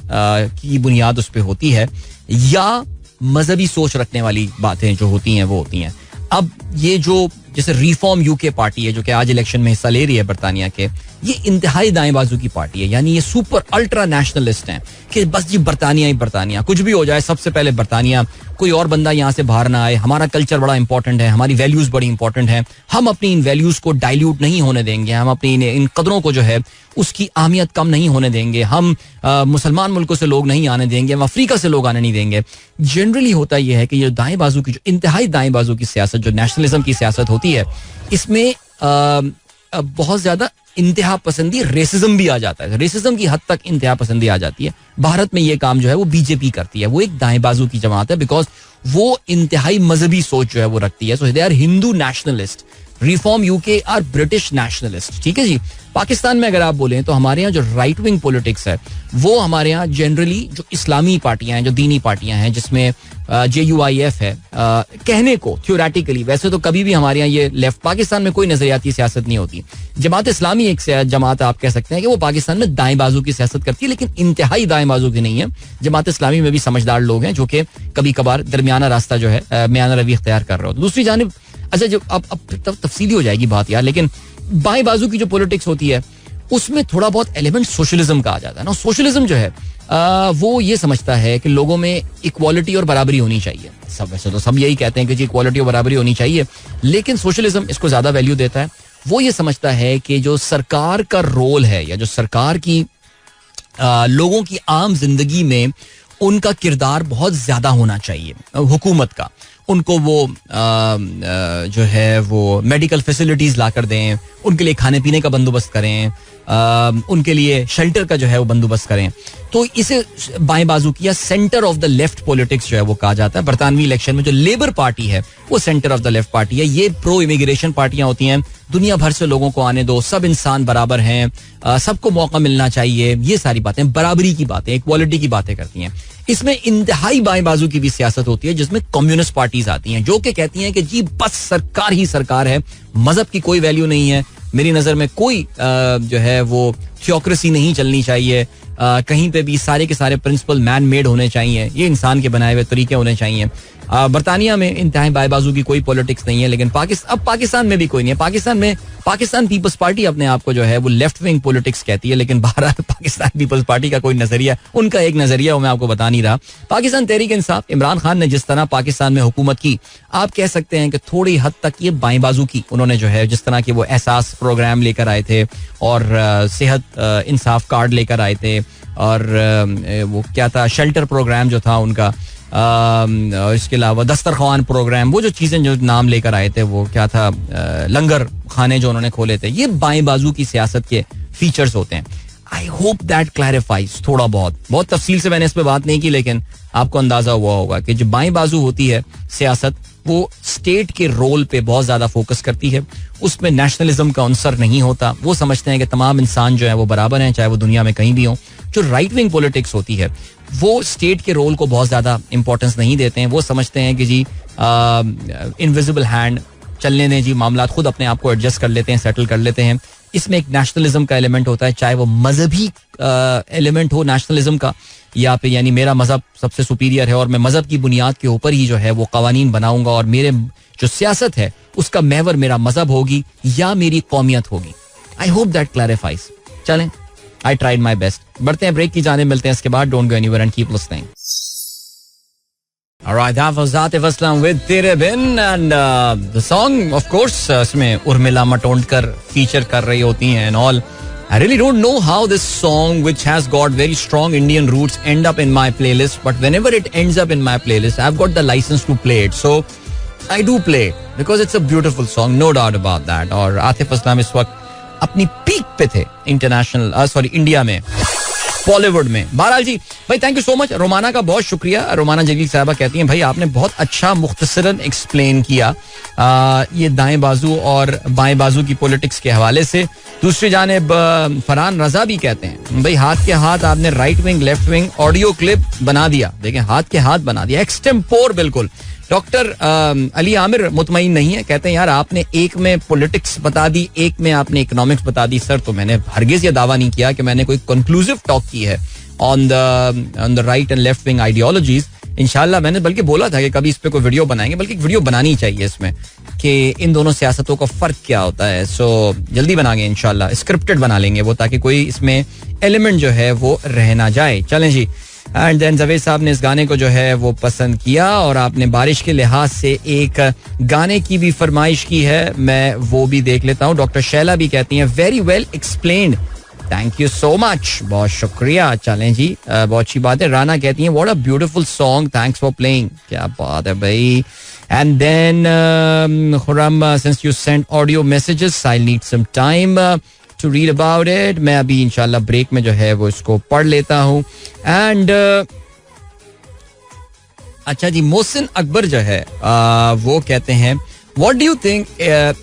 की बुनियाद उस पर होती है या मजहबी सोच रखने वाली बातें जो होती हैं वो होती हैं. अब ये जो जैसे रिफॉर्म यूके पार्टी है जो कि आज इलेक्शन में हिस्सा ले रही है बरतानिया के, ये इंतहाई दाएं बाजू की पार्टी है. यानी ये सुपर अल्ट्रा नेशनलिस्ट हैं कि बस जी बरतानिया ही बरतानिया, कुछ भी हो जाए सबसे पहले बरतानिया, कोई और बंदा यहाँ से बाहर ना आए, हमारा कल्चर बड़ा इंपॉर्टेंट है, हमारी वैल्यूज बड़ी इंपॉर्टेंट है, हम अपनी इन वैल्यूज को डाइल्यूट नहीं होने देंगे, हम अपनी इन कदरों को जो है उसकी अहमियत कम नहीं होने देंगे, हम मुसलमान मुल्कों से लोग नहीं आने देंगे, हम अफ्रीका से लोग आने नहीं देंगे. जनरली होता यह है कि ये दाएं बाजू की जो इंतहाई दाएं बाजू की सियासत जो नेशनलिज्म की सियासत होती है इसमें बहुत ज्यादा इंतहा पसंदी रेसिज्म भी आ जाता है. रेसिज्म की हद तक इंतहा पसंदी आ जाती है. भारत में ये काम जो है वो बीजेपी करती है, वो एक दाएं बाजू की जमात है बिकॉज वो इंतहाई मजहबी सोच जो है वो रखती है. So they are Hindu nationalist. Reform UK are British nationalist. ठीक है जी. पाकिस्तान में अगर आप बोलें तो हमारे यहाँ जो राइट विंग पॉलिटिक्स है वो हमारे यहाँ जनरली जो इस्लामी पार्टियां हैं, जो दीनी पार्टियां हैं, जिसमें JUIF है, कहने को थ्योरेटिकली, वैसे तो कभी भी हमारे यहाँ ये लेफ्ट, पाकिस्तान में कोई नजरियाती सियासत नहीं होती. जमात इस्लामी एक जमात आप कह सकते हैं कि वो पाकिस्तान में दाएं बाजू की सियासत करती है, लेकिन इंतहाई दाएं बाजू की नहीं है. जमात इस्लामी में भी समझदार लोग हैं जो कि कभी कभार दरमियाना रास्ता जो है मियाना रवि इख्तियार कर रहे हो. दूसरी जानिब अच्छा जो अब तफसीली हो जाएगी बात यार, लेकिन बाएं बाजू की जो पॉलिटिक्स होती है उसमें थोड़ा बहुत एलिमेंट सोशलिज्म का आ जाता है ना. सोशलिज्म जो है वो ये समझता है कि लोगों में इक्वालिटी और बराबरी होनी चाहिए. सब वैसे तो सब यही कहते हैं कि जी इक्वालिटी और बराबरी होनी चाहिए, लेकिन सोशलिज्म इसको ज्यादा वैल्यू देता है. वो ये समझता है कि जो सरकार का रोल है या जो सरकार की लोगों की आम जिंदगी में उनका किरदार बहुत ज्यादा होना चाहिए. हुकूमत का उनको वो जो है वो मेडिकल फैसिलिटीज ला कर दें, उनके लिए खाने पीने का बंदोबस्त करें, उनके लिए शेल्टर का जो है वो बंदोबस्त करें. तो इसे बाएं बाजू की या centre of the left politics जो है वो कहा जाता है. बरतानवी इलेक्शन में जो लेबर पार्टी है वो centre of the left party है. ये प्रो इमिग्रेशन पार्टियां होती हैं, दुनिया भर से लोगों को आने दो, सब इंसान बराबर हैं, सबको मौका मिलना चाहिए, ये सारी बातें बराबरी की बातें, इक्वालिटी की बातें करती हैं. इसमें इंतहाई बाएं बाजू की भी सियासत होती है जिसमें कम्युनिस्ट पार्टीज आती हैं जो कि कहती हैं कि जी बस सरकार ही सरकार है, मजहब की कोई वैल्यू नहीं है, मेरी नजर में कोई जो है वो थियोक्रेसी नहीं चलनी चाहिए, कहीं पे भी सारे के सारे प्रिंसिपल मैन मेड होने चाहिए, ये इंसान के बनाए हुए तरीके होने चाहिए. बरतानिया में इंतहाई बाएं बाजू की कोई पॉलिटिक्स नहीं है, लेकिन पाकिस्तान में भी कोई नहीं है. पाकिस्तान पीपल्स पार्टी अपने आप को जो है वो लेफ्ट विंग पॉलिटिक्स कहती है, लेकिन बहरहाल पाकिस्तान पीपल्स पार्टी का कोई नजरिया, उनका एक नजरिया मैं आपको बता नहीं रहा. पाकिस्तान तहरीक इंसाफ, इमरान खान ने जिस तरह पाकिस्तान में हुकूमत की, आप कह सकते हैं कि थोड़ी हद तक ये बाएं बाजू की उन्होंने जो है, जिस तरह के वो एहसास प्रोग्राम लेकर आए थे और सेहत इंसाफ कार्ड लेकर आए थे और वो क्या था शेल्टर प्रोग्राम जो था उनका, इसके अलावा दस्तरखान प्रोग्राम, वो जो चीजें जो नाम लेकर आए थे वो क्या था, लंगर खाने जो उन्होंने खोले थे, ये बाएं बाजू की सियासत के फीचर्स होते हैं. आई होप दैट क्लैरिफाइज थोड़ा बहुत तफसील से मैंने इस पर बात नहीं की, लेकिन आपको अंदाजा हुआ होगा कि जो बाएं बाजू होती है सियासत वो स्टेट के रोल पे बहुत ज्यादा फोकस करती है, उसमें नेशनलिज्म का अंसर नहीं होता. वो समझते हैं कि तमाम इंसान जो है वो बराबर हैं, चाहे वो दुनिया में कहीं भी हो. जो राइट विंग पॉलिटिक्स होती है वो स्टेट के रोल को बहुत ज्यादा इंपॉर्टेंस नहीं देते हैं. वो समझते हैं कि जी इनविजिबल हैंड चलने दें, जी मामला खुद अपने आप को एडजस्ट कर लेते हैं, सेटल कर लेते हैं. इसमें एक नेशनलिज्म का एलिमेंट होता है, चाहे वो मजहबी एलिमेंट हो नेशनलिज्म का, या फिर यानी मेरा मजहब सबसे सुपीरियर है और मैं मजहब की बुनियाद के ऊपर ही जो है वो कवानीन बनाऊंगा और मेरे जो सियासत है उसका महवर मेरा मजहब होगी या मेरी कौमियत होगी. I hope that clarifies. चलें, I tried my best. बढ़ते हैं ब्रेक की जाने, मिलते हैं इसके बाद. Don't go anywhere and keep listening. Alright, that was Atif Aslam with Tere Bin and the song, of course, इसमें उर्मिला मटोंडकर feature कर रही होती हैं and all. I really don't know how this song, which has got very strong Indian roots, end up in my playlist. But whenever it ends up in my playlist, I've got the license to play it. So I do play it because it's a beautiful song, no doubt about that. और आतिफ असलम इस वक्त अपनी peak पे थे international India में, बॉलीवुड में. बहरहाल जी भाई, thank you so much. Romana का बहुत शुक्रिया. रोमाना जलील साहबा कहती हैं भाई आपने बहुत अच्छा मुख्तसरन एक्सप्लेन किया ये दाएं बाजू और बाएं बाजू की पॉलिटिक्स के हवाले से. दूसरी जानिब फरहान रजा भी कहते हैं भाई हाथ के हाथ आपने right wing left wing audio clip बना दिया. देखें, हाथ के हाथ बना दिया, एक्सटेम्पोर बिल्कुल. डॉक्टर अली आमिर मुतमईन नहीं है, कहते हैं यार आपने एक में पॉलिटिक्स बता दी, एक में आपने इकोनॉमिक्स बता दी. सर तो मैंने हरगिज ये दावा नहीं किया कि मैंने कोई कंक्लूसिव टॉक की है on the right and left wing ideologies. इंशाल्लाह मैंने बल्कि बोला था कि कभी इस पे कोई वीडियो बनाएंगे, बल्कि एक वीडियो बनानी चाहिए इसमें कि इन दोनों सियासतों का फर्क क्या होता है. सो जल्दी बनाएंगे इंशाल्लाह, स्क्रिप्टेड बना लेंगे वो, ताकि कोई इसमें एलिमेंट जो है वो रह ना जाए. चलें जी. एंड देन जवेद साहब ने इस गाने को जो है वो पसंद किया और आपने बारिश के लिहाज से एक गाने की भी फरमाइश की है, मैं वो भी देख लेता हूँ. डॉक्टर शैला भी कहती हैं very well explained, thank you so much, बहुत शुक्रिया. चलें जी, बहुत अच्छी बात है. राना कहती हैं what a beautiful song, thanks for playing. क्या बात है भाई. And then Khurram since you send audio messages I need some time to read about it. मैं अभी इंशाल्लाह ब्रेक में जो है वो इसको पढ़ लेता हूँ. एंड अच्छा जी, मोहसिन अकबर जो है वो कहते हैं what do you think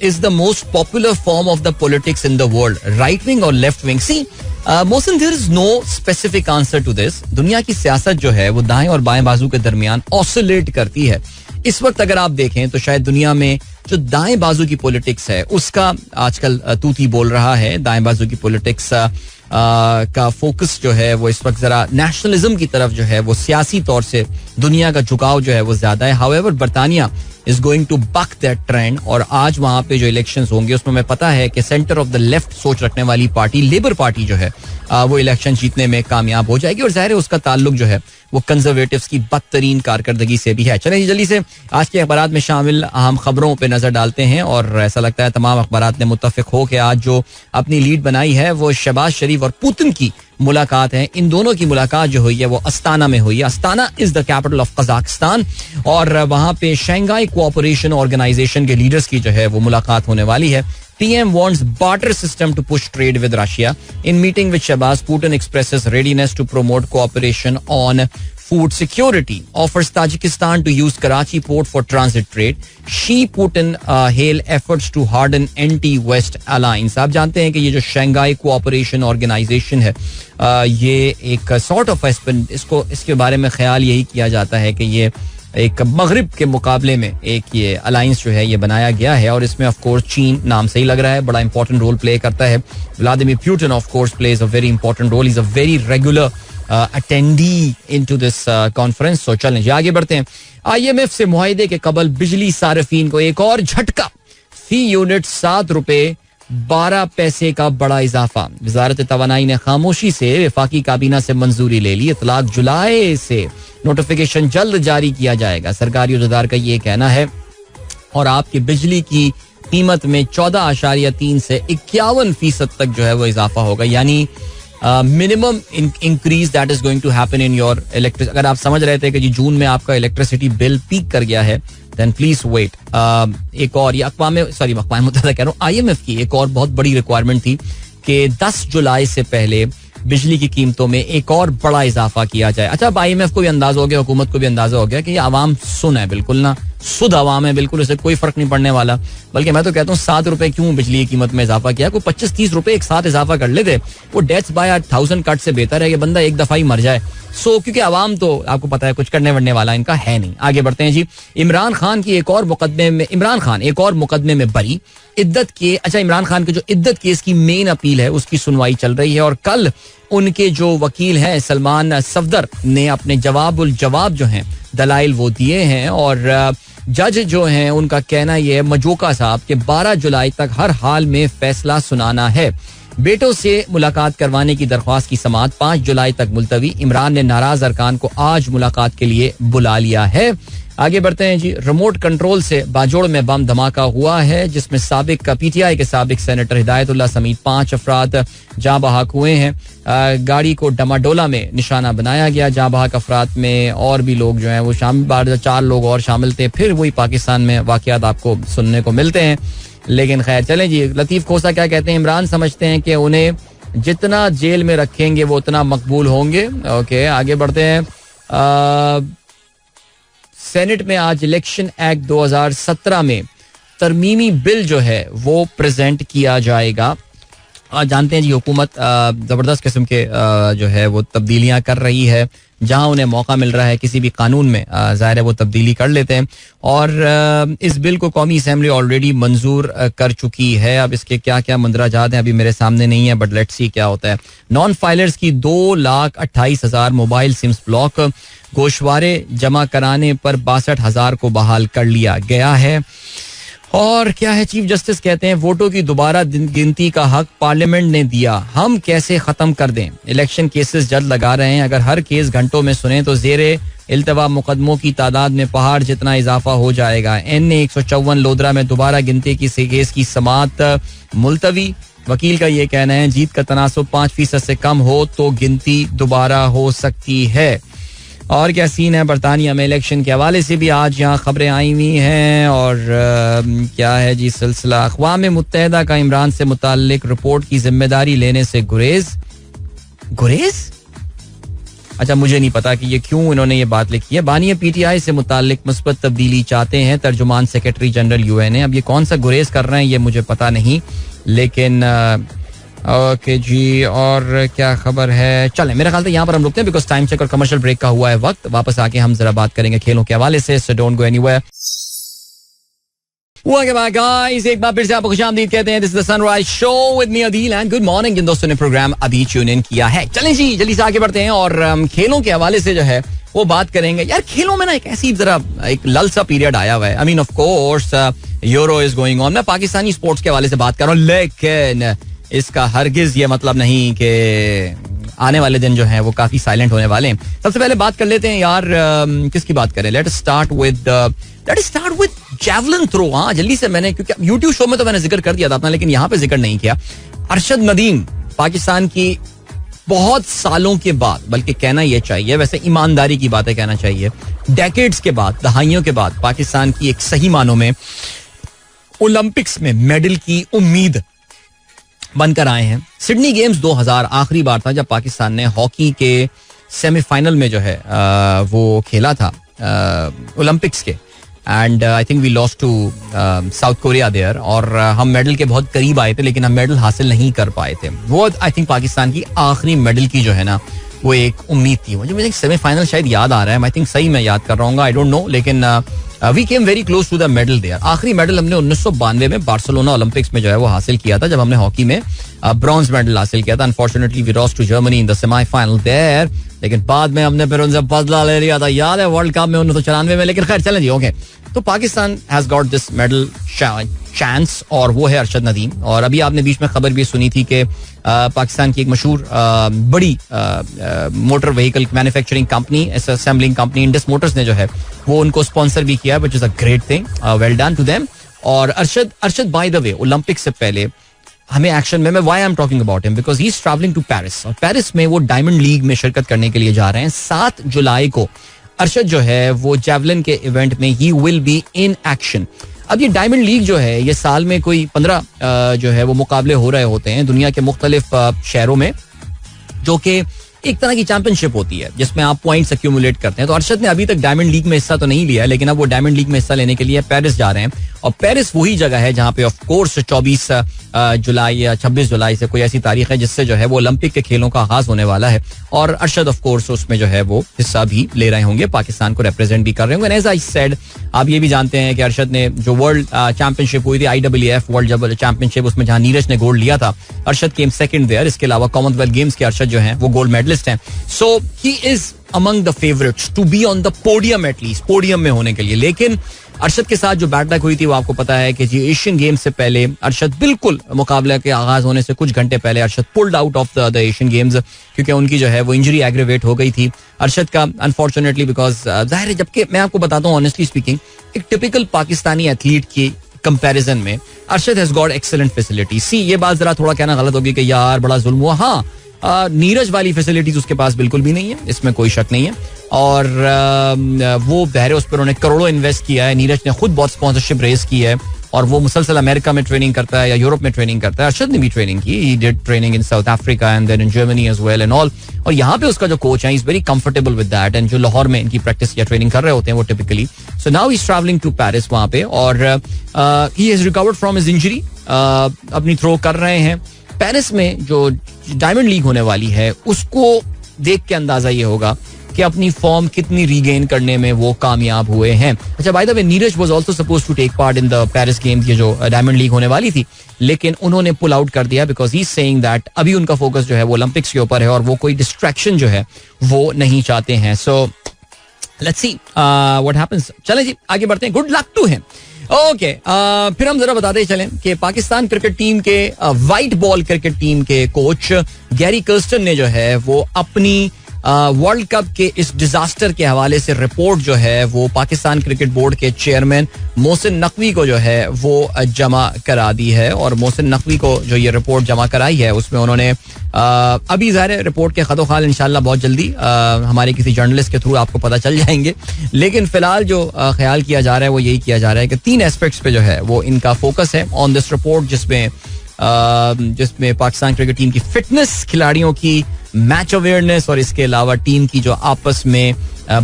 is the most popular form of the politics in the world, right wing or left wing? See, Mohsin, there is no specific answer to this. दुनिया की सियासत जो है वो दाएं और बाएं बाजू के दरमियान ऑसिलेट करती है. इस वक्त अगर आप देखें तो शायद दुनिया में जो दाएं बाजू की पॉलिटिक्स है उसका आजकल तूती बोल रहा है. दाएं बाजू की पॉलिटिक्स का फोकस जो है वो इस वक्त जरा नेशनलिज्म की तरफ जो है वो सियासी तौर से दुनिया का झुकाव जो है वो ज्यादा है. हाउएवर बर्तानिया is going to buck that trend और आज वहां पे जो इलेक्शंस होंगे उसमें मैं पता है कि सेंटर ऑफ द लेफ्ट सोच रखने वाली पार्टी लेबर पार्टी जो है वो इलेक्शन जीतने में कामयाब हो जाएगी और जाहिर है उसका ताल्लुक जो है वो कंजर्वेटिव्स की बदतरीन कारकर्दगी से भी है. चलिए जल्दी से आज के अखबारात में शामिल अहम खबरों पे नजर डालते हैं और ऐसा लगता है तमाम अखबारात ने मुत्तफिक हो कि आज जो अपनी लीड बनाई है वो शहबाज शरीफ और पुतिन की मुलाकात है. इन दोनों की मुलाकात जो हुई है वो अस्ताना में हुई है. Astana is the capital of Kazakhstan और वहां पे शंघाई कोऑपरेशन ऑर्गेनाइजेशन के लीडर्स की जो है वो मुलाकात होने वाली है. PM wants barter system to push trade with Russia. In meeting with Shahbaz, Putin expresses readiness to promote cooperation on food security. Offers Tajikistan to use Karachi port for transit trade. Xi Putin hail efforts to harden anti-West alliance. आप जानते हैं कि ये जो Shanghai cooperation organisation है ये एक sort of इसके बारे में ख्याल यही किया जाता है कि ये एक मगरिब के मुकाबले में एक ये अलायंस जो है ये बनाया गया है और इसमें ऑफ कोर्स चीन, नाम से ही लग रहा है, बड़ा इंपॉर्टेंट रोल प्ले करता है. Vladimir Putin of course plays a very important role, is a very regular attendee into this conference. So चलें जी आगे बढ़ते हैं. IMF से मुआहिदे के कबल बिजली सार्फिन को एक और झटका, फी यूनिट $7.12 का बड़ा इजाफा. वजारत तवानाई ने खामोशी से वफाकी काबीना से मंजूरी ले ली. इतलाक जुलाई से नोटिफिकेशन जल्द जारी किया जाएगा, सरकारी उहदेदार का ये कहना है. और आपकी बिजली की कीमत में 14.3 से 51% तक जो है वो इजाफा होगा. यानी minimum increase that is going to happen in your electric. अगर आप समझ रहे थे कि जी जून में आपका इलेक्ट्रिसिटी बिल पीक कर गया है, देन प्लीज वेट. एक और ये अक़वाम मुत्तहिदा कह रहा हूँ, IMF की एक और बहुत बड़ी रिक्वायरमेंट थी कि 10 जुलाई से पहले बिजली की कीमतों में एक और बड़ा इजाफा किया जाए. अच्छा, अब IMF को भी अंदाजा हो गया, हुकूमत को भी अंदाजा हो गया कि ये आवाम सुन है, बिल्कुल ना सुध आवाम है, बिल्कुल इससे कोई फर्क नहीं पड़ने वाला. बल्कि मैं तो कहता हूँ 7 रुपए क्यों बिजली की कीमत में इजाफा किया, कोई 25-30 रुपए एक साथ इजाफा कर लेते, वो डेथ्स बाय 1000 कट से बेहतर है कि बंदा एक दफा ही मर जाए. क्योंकि आवाम तो आपको पता है कुछ करने वरने वाला इनका है नहीं. आगे बढ़ते हैं जी. इमरान खान एक और मुकदमे में बरी. इद्दत के इमरान खान के जो इद्दत केस की मेन अपील है उसकी सुनवाई चल रही है और कल उनके जो वकील हैं सलमान सफदर ने अपने जवाब जो हैं दलाइल वो दिए हैं और जज जो हैं उनका कहना यह है, मजोका साहब, के 12 जुलाई तक हर हाल में फैसला सुनाना है. बेटों से मुलाकात करवाने की दरख्वास्त की समाअत 5 जुलाई तक मुलतवी. इमरान ने नाराज अरकान को आज मुलाकात के लिए बुला लिया है. आगे बढ़ते हैं जी. रिमोट कंट्रोल से बाजोड़ में बम धमाका हुआ है जिसमें साबिक PTI के साबिक सेनेटर हिदायतुल्लाह समेत 5 अफराद जाँ बहक हुए हैं. गाड़ी को डमाडोला में निशाना बनाया गया. जाँ बहक अफराद में और भी लोग जो हैं वो शामिल, 4 लोग और शामिल थे. फिर वही पाकिस्तान में वाकयात आपको सुनने को मिलते हैं. लेकिन खैर चलें जी. लतीफ खोसा क्या कहते हैं, इमरान समझते हैं कि उन्हें जितना जेल में रखेंगे वो उतना मकबूल होंगे. ओके, आगे बढ़ते हैं. सेनेट में आज इलेक्शन एक्ट 2017 में तरमीमी बिल जो है वो प्रेजेंट किया जाएगा. जानते हैं जी हुकूमत जबरदस्त किस्म के जो है वो तब्दीलियां कर रही है जहां उन्हें मौका मिल रहा है किसी भी कानून में ज़ाहिर है वो तब्दीली कर लेते हैं. और इस बिल को कौमी असेंबली ऑलरेडी मंजूर कर चुकी है. अब इसके क्या क्या मंदराजात हैं अभी मेरे सामने नहीं है, बट लेट्स सी क्या होता है. नॉन फाइलर्स की 2,28,000 मोबाइल सिम्स ब्लॉक. गोशवारे जमा कराने पर 62,000 को बहाल कर लिया गया है. और क्या है, चीफ जस्टिस कहते हैं वोटों की दोबारा गिनती का हक पार्लियामेंट ने दिया, हम कैसे खत्म कर दें. इलेक्शन केसेस जल्द लगा रहे हैं, अगर हर केस घंटों में सुने तो जेरे इल्तवा मुकदमों की तादाद में पहाड़ जितना इजाफा हो जाएगा. NA 154 लोधरा में दोबारा गिनती की केस की समाअत मुलतवी. वकील का ये कहना है जीत का तनासुब 5% से कम हो तो गिनती दोबारा हो सकती है. और क्या सीन है बरतानिया में इलेक्शन के हवाले से भी आज यहाँ खबरें आई हुई हैं. और क्या है जी सिलसिला, अक़वाम मुत्तहिदा का इमरान से मुताल्लिक रिपोर्ट की जिम्मेदारी लेने से गुरेज. अच्छा, मुझे नहीं पता कि ये क्यों इन्होंने ये बात लिखी है. बानी PTI से मुताल्लिक मुस्बत तब्दीली चाहते हैं तर्जुमान सेक्रेटरी जनरल UN. अब ये कौन सा गुरेज कर रहे हैं ये मुझे पता नहीं, लेकिन ओके जी. और क्या खबर है, चलें मेरे ख्याल से यहाँ पर हम रुकते हैं बिकॉज टाइम चेक और कमर्शियल ब्रेक का हुआ है वक्त. वापस आके हम जरा बात करेंगे खेलों के हवाले से. So don't go anywhere. Guys एक बार फिर से आपको खुशामदीद कहते हैं. This is the Sunrise Show with me Adeel and good morning. जिन दोस्तों ने प्रोग्राम अभी ट्यून इन किया है, चलें जी जल्दी से आगे बढ़ते हैं और खेलों के हवाले से जो है वो बात करेंगे. यार खेलों में ना एक ऐसी जरा एक लल सा पीरियड आया हुआ है. I mean of course euro is going on. मैं पाकिस्तानी स्पोर्ट्स के हवाले से बात कर रहा हूँ, लेकिन इसका हरगिज ये मतलब नहीं कि आने वाले दिन जो है वो काफी साइलेंट होने वाले हैं. सबसे पहले बात कर लेते हैं यार, किसकी बात करें. Let's start with javelin throw. हाँ जल्दी से, मैंने क्योंकि यूट्यूब शो में तो मैंने जिक्र कर दिया था अपना, लेकिन यहाँ पे जिक्र नहीं किया. अरशद नदीम पाकिस्तान की बहुत सालों के बाद, बल्कि कहना यह चाहिए, वैसे ईमानदारी की बातें कहना चाहिए, डेकेड्स के बाद, दहाइयों के बाद पाकिस्तान की एक सही मानों में ओलंपिक्स में मेडल की उम्मीद बनकर आए हैं. सिडनी गेम्स 2000 आखिरी बार था जब पाकिस्तान ने हॉकी के सेमीफाइनल में जो है वो खेला था ओलंपिक्स के. And I think we lost to South Korea there. और हम मेडल के बहुत करीब आए थे, लेकिन हम मेडल हासिल नहीं कर पाए थे. वो आई थिंक पाकिस्तान की आखिरी मेडल की जो है ना वो एक उम्मीद थी. मुझे सेमीफाइनल शायद याद आ रहा है. आई थिंक सही मैं याद कर रहा हूँ, आई डोंट नो, लेकिन we came very close to the medal there. आखिरी मेडल हमने 1992 में बार्सिलोना ओलंपिक्स में जो है वो हासिल किया था, जब हमने हॉकी में ब्रॉन्ज मेडल हासिल किया था. Unfortunately we lost to Germany in the semifinal there, लेकिन बाद में हमने फिर उनसे बदला ले लिया था, याद है, वर्ल्ड कप में 1994 में. लेकिन खैर चलें जी, ओके. तो Pakistan has got this medal chance और वो है अरशद नदीम. और अभी आपने बीच में खबर भी सुनी थी कि पाकिस्तान की एक मशहूर बड़ी motor vehicle manufacturing company, assembling company Indus Motors ने जो है वो उनको स्पॉन्सर भी किया, which is a great thing. Well done to them. और Arshad by the way Olympic से पहले हमें एक्शन में, why I am talking about him, because he is travelling to Paris. और पेरिस में वो डायमंड लीग में शिरकत करने के लिए जा रहे हैं. 7 जुलाई को अरशद जो है वो जेवलिन के इवेंट में he will be in action. अब ये डायमंड लीग जो है ये साल में कोई 15 जो है वो मुकाबले हो रहे होते हैं दुनिया के मुख्तलिफ शहरों में, जो कि एक तरह की चैंपियनशिप होती है जिसमें आप पॉइंट्स एक्यूमुलेट करते हैं. तो अरशद ने अभी तक डायमंड लीग में हिस्सा तो नहीं लिया है, लेकिन अब वो डायमंड लीग में हिस्सा लेने के लिए पेरिस जा रहे हैं. और पेरिस वही जगह है जहां पे ऑफ कोर्स 24 जुलाई या 26 जुलाई से कोई ऐसी तारीख है जिससे जो है वो ओलंपिक के खेलों का आगाज होने वाला है. और अरशद ऑफ कोर्स उसमें जो है वो हिस्सा भी ले रहे होंगे, पाकिस्तान को रिप्रेजेंट भी कर रहे होंगे. एज आई सेड, आप ये भी जानते हैं कि अरशद ने जो वर्ल्ड चैंपियनशिप हुई थी IAAF वर्ल्ड चैंपियनशिप, उसमें जहां नीरज ने गोल्ड लिया था, अरशद केम सेकंड देयर. इसके अलावा कॉमनवेल्थ गेम्स के अरशद जो हैं वो गोल्ड मेडलिस्ट हैं. So he is among the favourites to be on the podium, at least podium में होने के लिए. लेकिन अरशद के साथ जो बैटलैक हुई थी वो आपको पता है कि जी एशियन गेम्स से पहले अरशद, बिल्कुल मुकाबले के आगाज होने से कुछ घंटे पहले Arshad pulled out of the Asian games, क्योंकि उनकी जो है वो इंजरी एग्रेवेट हो गई थी अरशद का, अनफॉर्चुनेटली. बिकॉज जाहिर है, जबकि मैं आपको बताता हूँ ऑनेस्टली स्पीकिंग, एक टिपिकल पाकिस्तानी एथलीट की कंपैरिजन में Arshad has got excellent facility. See ये बात जरा थोड़ा कहना गलत होगी कि यार बड़ा जुल्म हुआ. हाँ, नीरज वाली फैसिलिटीज उसके पास बिल्कुल भी नहीं है, इसमें कोई शक नहीं है. और वो बहरे उस पर उन्होंने करोड़ों इन्वेस्ट किया है. नीरज ने खुद बहुत स्पॉन्सरशिप रेज की है और वो मुसलसल अमेरिका में ट्रेनिंग करता है या यूरोप में ट्रेनिंग करता है. अरशद ने भी ट्रेनिंग की, he did training in South Africa and then in Germany as well and all. और यहाँ पे उसका जो कोच है, is very comfortable with that. And जो लाहौर में इनकी प्रैक्टिस या ट्रेनिंग कर रहे होते हैं वो typically, so now he is travelling to Paris वहाँ पे. और he has recovered from his injury, अपनी थ्रो कर रहे हैं. पेरिस में जो डायमंड लीग होने वाली है उसको देख के अंदाजा ये होगा कि अपनी फॉर्म कितनी रीगेन करने में वो कामयाब हुए हैं. अच्छा, by the way Neeraj was also supposed to take part in the Paris games, ये जो डायमंड लीग होने वाली थी, लेकिन उन्होंने पुल आउट कर दिया because he is saying that अभी उनका फोकस जो है वो ओलंपिक्स के ऊपर है और वो कोई डिस्ट्रैक्शन जो है वो नहीं चाहते हैं. So let's see what happens. चलें जी, आगे बढ़ते हैं. Good luck to him. Okay, फिर हम जरा बताते चलें कि पाकिस्तान क्रिकेट टीम के व्हाइट बॉल क्रिकेट टीम के कोच गैरी कर्स्टन ने जो है वो अपनी वर्ल्ड कप के इस डिजास्टर के हवाले से रिपोर्ट जो है वो पाकिस्तान क्रिकेट बोर्ड के चेयरमैन मोहसिन नकवी को जो है वो जमा करा दी है. और मोहसिन नकवी को जो ये रिपोर्ट जमा कराई है उसमें उन्होंने अभी ज़ाहिर रिपोर्ट के खतोखाल इंशाल्लाह बहुत जल्दी हमारे किसी जर्नलिस्ट के थ्रू आपको पता चल जाएंगे, लेकिन फिलहाल जो ख्याल किया जा रहा है वो यही किया जा रहा है कि 3 एस्पेक्ट्स पे जो है वो इनका फोकस है ऑन दिस रिपोर्ट, जिसमें पाकिस्तान क्रिकेट टीम की फिटनेस, खिलाड़ियों की मैच अवेयरनेस और इसके अलावा टीम की जो आपस में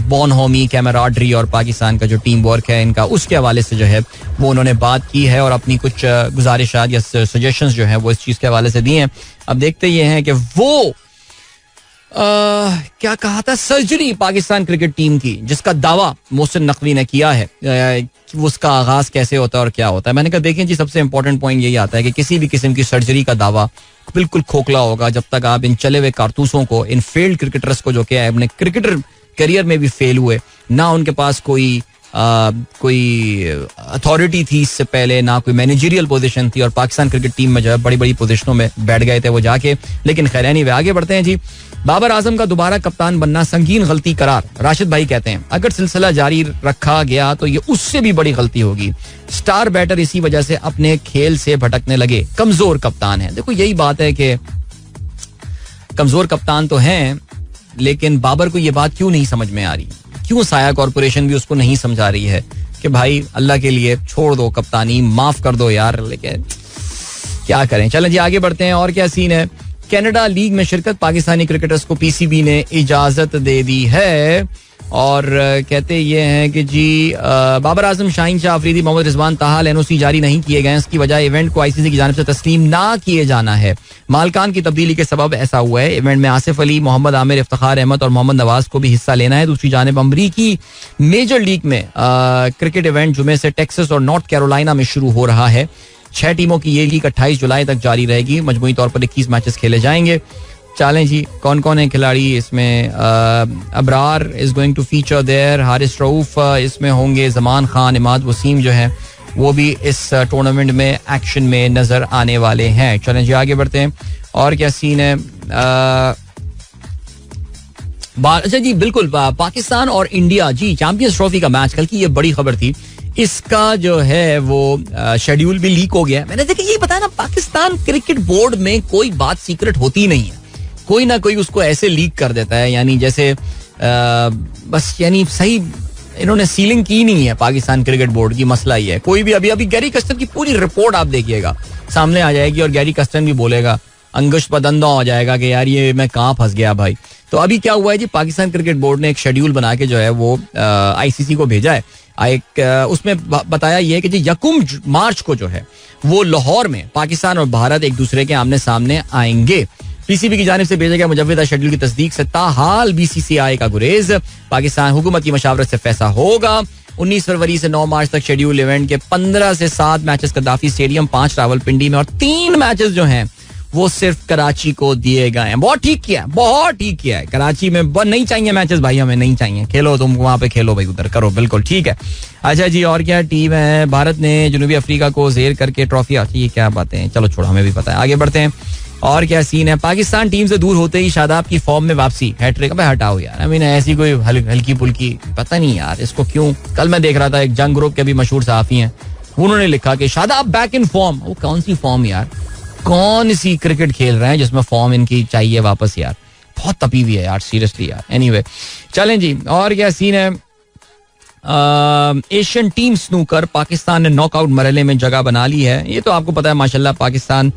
बॉनहोमी, कैमराडरी और पाकिस्तान का जो टीम वर्क है इनका, उसके हवाले से जो है वो उन्होंने बात की है और अपनी कुछ गुजारिशात या सजेशंस जो है वो इस चीज़ के हवाले से दिए हैं. अब देखते ये हैं कि वो क्या कहा था, सर्जरी पाकिस्तान क्रिकेट टीम की जिसका दावा मोहसिन नकवी ने किया है, उसका आगाज कैसे होता है और क्या होता है. मैंने कहा देखें जी, सबसे इंपॉर्टेंट पॉइंट यही आता है कि किसी भी किस्म की सर्जरी का दावा बिल्कुल खोखला होगा जब तक आप इन चले हुए कारतूसों को, इन फेल्ड क्रिकेटर्स को जो कि अपने क्रिकेटर करियर में भी फेल हुए, ना उनके पास कोई अथॉरिटी थी इससे पहले, ना कोई मैनेजरियल पोजीशन थी और पाकिस्तान क्रिकेट टीम में जो है बड़ी बड़ी पोजीशनों में बैठ गए थे वो जाके. लेकिन खैर एनीवे, आगे बढ़ते हैं जी. बाबर आजम का दोबारा कप्तान बनना संगीन गलती करार. राशिद भाई कहते हैं अगर सिलसिला जारी रखा गया तो ये उससे भी बड़ी गलती होगी. स्टार बैटर इसी वजह से अपने खेल से भटकने लगे, कमजोर कप्तान है. देखो यही बात है कि कमजोर कप्तान तो हैं, लेकिन बाबर को ये बात क्यों नहीं समझ में आ रही, क्यों साया कॉर्पोरेशन भी उसको नहीं समझा रही है कि भाई अल्लाह के लिए छोड़ दो कप्तानी, माफ कर दो यार. लेकिन क्या करें. चलें जी, आगे बढ़ते हैं. और क्या सीन है. कनाडा लीग में शिरकत, पाकिस्तानी क्रिकेटर्स को पीसीबी ने इजाजत दे दी है और कहते ये हैं कि जी बाबर आजम, शाहीन शाह अफरीदी, मोहम्मद रिजवान ताहाल एनओसी जारी नहीं किए गए. इसकी वजह इवेंट को आईसीसी की जानिब से तस्लीम ना किए जाना है. मालकान की तब्दीली के सबब ऐसा हुआ है. इवेंट में आसिफ अली, मोहम्मद आमिर, इफ्तिखार अहमद और मोहम्मद नवाज को भी हिस्सा लेना है. दूसरी जानिब अमरीकी मेजर लीग में क्रिकेट इवेंट जुमे से टेक्सास और नॉर्थ कैरोलिना में शुरू हो रहा है. 6 टीमों की ये लीग 28 जुलाई तक जारी रहेगी. मजमूई तौर पर 21 मैचेस खेले जाएंगे. चलें जी, कौन कौन है खिलाड़ी इसमें. Abrar is going to feature there, Haris Rauf इसमें होंगे, जमान खान, इमाद वसीम जो है वो भी इस टूर्नामेंट में एक्शन में नजर आने वाले हैं. चलें जी, आगे बढ़ते हैं. और क्या सीन है. अच्छा जी, बिल्कुल, पाकिस्तान और इंडिया जी चैंपियंस ट्रॉफी का मैच कल की, ये बड़ी खबर थी. इसका जो है वो शेड्यूल भी लीक हो गया. मैंने देखा, ये पता है ना, पाकिस्तान क्रिकेट बोर्ड में कोई बात सीक्रेट होती नहीं है, कोई ना कोई उसको ऐसे लीक कर देता है, यानी जैसे बस, यानी सही इन्होंने सीलिंग की नहीं है पाकिस्तान क्रिकेट बोर्ड की. मसला ये है, कोई भी अभी गैरी कस्टन की पूरी रिपोर्ट आप देखिएगा सामने आ जाएगी और गैरी कस्टन भी बोलेगा, अंगुश बदंदा हो जाएगा कि यार ये मैं कहाँ फंस गया भाई. तो अभी क्या हुआ है जी, पाकिस्तान क्रिकेट बोर्ड ने एक शेड्यूल बना के जो है वो आईसीसी को भेजा है. उसमें बताया ये कि जी 1 मार्च को जो है वो लाहौर में पाकिस्तान और भारत एक दूसरे के आमने सामने आएंगे. पीसीबी की जानिब से भेजे गए मुजव्वदा शेड्यूल की तस्दीक से ताहाल बीसीसीआई का गुरेज. पाकिस्तान हुकूमत की मशावरत से फैसला होगा. 19 फरवरी से 9 मार्च तक शेड्यूल इवेंट के 15 से 7 मैचेस कद्दाफी स्टेडियम, 5 रावलपिंडी में और 3 मैचेस जो हैं वो सिर्फ कराची को दिए गए हैं. बहुत ठीक किया है, बहुत ठीक किया है. कराची में नहीं चाहिए मैचेस भाई, हमें नहीं चाहिए. खेलो तुम वहां पे, खेलो भाई, उधर करो. बिल्कुल ठीक है. अच्छा जी, और क्या टीम है. भारत ने जनूबी अफ्रीका को जेर करके ट्रॉफी. अच्छा, ये क्या बातें हैं, चलो छोड़ो, हमें भी पता है. आगे बढ़ते हैं. और क्या सीन है. पाकिस्तान टीम से दूर होते ही शादाब की फॉर्म में वापसी, हैट्रिक. अबे हटाओ यार, आई मीन ऐसी कोई हल्की पुल्की, पता नहीं यार इसको क्यों. कल मैं देख रहा था, एक जंग ग्रुप के भी मशहूर सहाफी हैं, उन्होंने लिखा कि शादाब बैक इन फॉर्म. वो कौन सी फॉर्म यार, कौन सी क्रिकेट खेल रहे हैं जिसमें फॉर्म इनकी चाहिए वापस यार. बहुत तपी हुई है यार, सीरियसली यार. एनीवे, चलें जी, और क्या सीन है. एशियन टीम स्नूकर, पाकिस्तान ने नॉकआउट मरहले में जगह बना ली है. ये तो आपको पता है माशाल्लाह, पाकिस्तान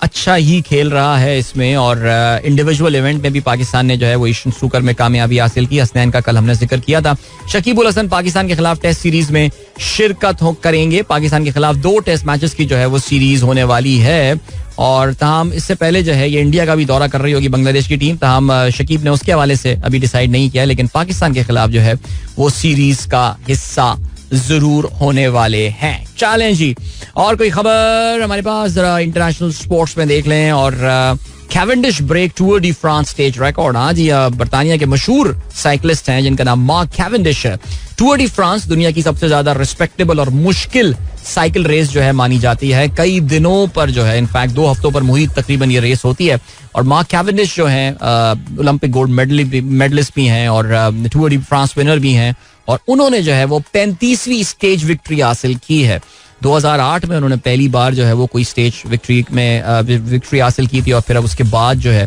अच्छा ही खेल रहा है इसमें, और इंडिविजुअल इवेंट में भी पाकिस्तान ने जो है वो एशियन स्नूकर में कामयाबी हासिल की. हसनैन का कल हमने जिक्र किया था. शकीब उल हसन पाकिस्तान के खिलाफ टेस्ट सीरीज में शिरकत करेंगे. पाकिस्तान के खिलाफ 2 टेस्ट मैचेस की जो है वो सीरीज होने वाली है, और तमाम इससे पहले जो है ये इंडिया का भी दौरा कर रही होगी बांग्लादेश की टीम. तमाम शकीब ने उसके हवाले से अभी डिसाइड नहीं किया, लेकिन पाकिस्तान के खिलाफ जो है वो सीरीज का हिस्सा जरूर होने वाले हैं. चलें जी, और कोई खबर हमारे पास जरा इंटरनेशनल स्पोर्ट्स में देख लें. और Cavendish break Tour de France stage record. हाँ जी, बर्तानिया के मशहूर साइकिलिस्ट हैं जिनका नाम मार्क कैवेंडिश है. टूर डी फ्रांस दुनिया की सबसे ज्यादा रिस्पेक्टेबल और मुश्किल साइकिल रेस जो है मानी जाती है. कई दिनों पर जो है, इनफैक्ट 2 हफ्तों पर मुहित तकरीबन ये रेस होती है. और मार्क कैवेंडिश जो है ओलंपिक गोल्ड मेडलिस्ट भी हैं और टूर डी फ्रांस विनर भी हैं, और उन्होंने जो है वो 35वीं स्टेज विक्ट्री हासिल की है. 2008 में उन्होंने पहली बार जो है वो कोई स्टेज विक्ट्री हासिल की थी, और फिर अब उसके बाद जो है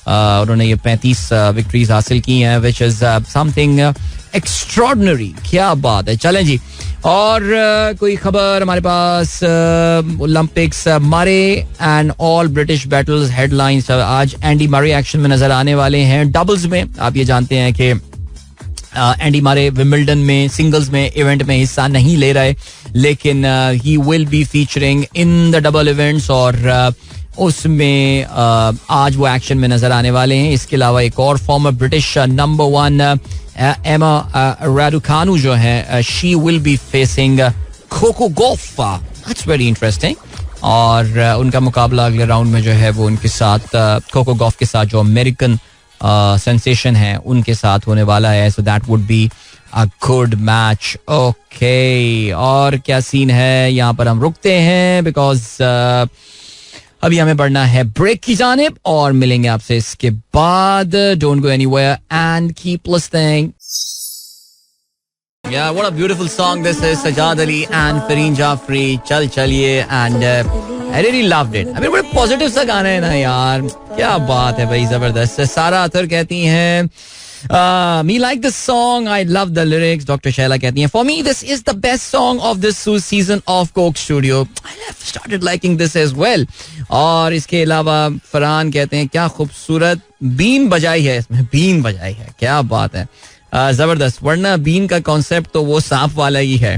उन्होंने ये 35 विक्ट्रीज हासिल की हैं, विच इज समथिंग एक्स्ट्रॉर्डिनरी. क्या बात है. चलें जी, और कोई खबर हमारे पास. ओलंपिक्स मरे and all British battles headlines. आज एंडी मरे एक्शन में नजर आने वाले हैं डबल्स में. आप ये जानते हैं कि एंडी मरे विंबलडन में सिंगल्स में इवेंट में हिस्सा नहीं ले रहे, लेकिन he will be featuring in the double events, और उसमें आज वो एक्शन में नजर आने वाले हैं. इसके अलावा एक और फॉर्मर ब्रिटिश नंबर 1 एमा राडुकानु जो है, she will be facing Coco Gauff. That's very interesting. और उनका मुकाबला अगले राउंड में जो है वो उनके साथ कोको गॉफ के साथ जो अमेरिकन सेंसेशन है उनके साथ होने वाला है. So that would be a good match. Okay, और क्या सीन है यहाँ पर हम रुकते हैं, बिकॉज अभी हमें बढ़ना है ब्रेक की जानिब, और मिलेंगे आपसे इसके बाद. Don't go anywhere and keep listening. Yeah, what a beautiful song this is. Sajad Ali and Fareen Jafri. चल चलिए, and I really loved it. I mean, बड़े पॉजिटिव सा गाना है ना यार. क्या बात है भाई, जबरदस्त. सारा अतर कहती हैं me like this song, I love the lyrics. Doctor Shaila कहती हैं for me this is the best song of this season of Coke Studio. I have started liking this as well. और इसके अलावा फरहान कहते हैं क्या खूबसूरत बीन बजाई है इसमें. बीन बजाई है, क्या बात है. जबरदस्त. वरना बीन का कॉन्सेप्ट तो वो सांप वाला ही है.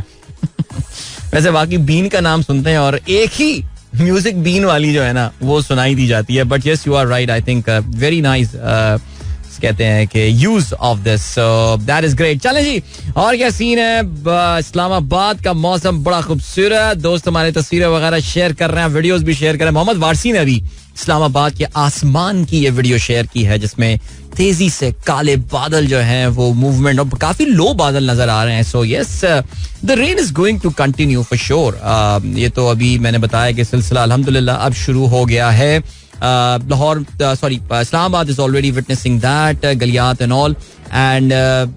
वैसे बाकी बीन का नाम सुनते हैं और एक ही म्यूजिक बीन वाली जो है ना वो सुनाई दी जाती है. But yes, you are right. I think very nice कहते हैं कि use of this. So that is great. चलें जी, और क्या सीन है. इस्लामाबाद का मौसम बड़ा खूबसूरत. दोस्त हमारे तस्वीरें वगैरह शेयर कर रहे हैं, वीडियोस भी शेयर कर रहे हैं. मोहम्मद वारसी ने अभी इस्लामाबाद के आसमान की ये वीडियो शेयर की है जिसमें तेजी से काले बादल जो हैं वो मूवमेंट, और काफी लो बादल नजर आ रहे हैं. So yes, the rain is going to continue for sure. ये तो अभी मैंने बताया कि सिलसिला अल्हम्दुलिल्लाह अब शुरू हो गया है. Lahore Islamabad is already witnessing that, Galiat and all, and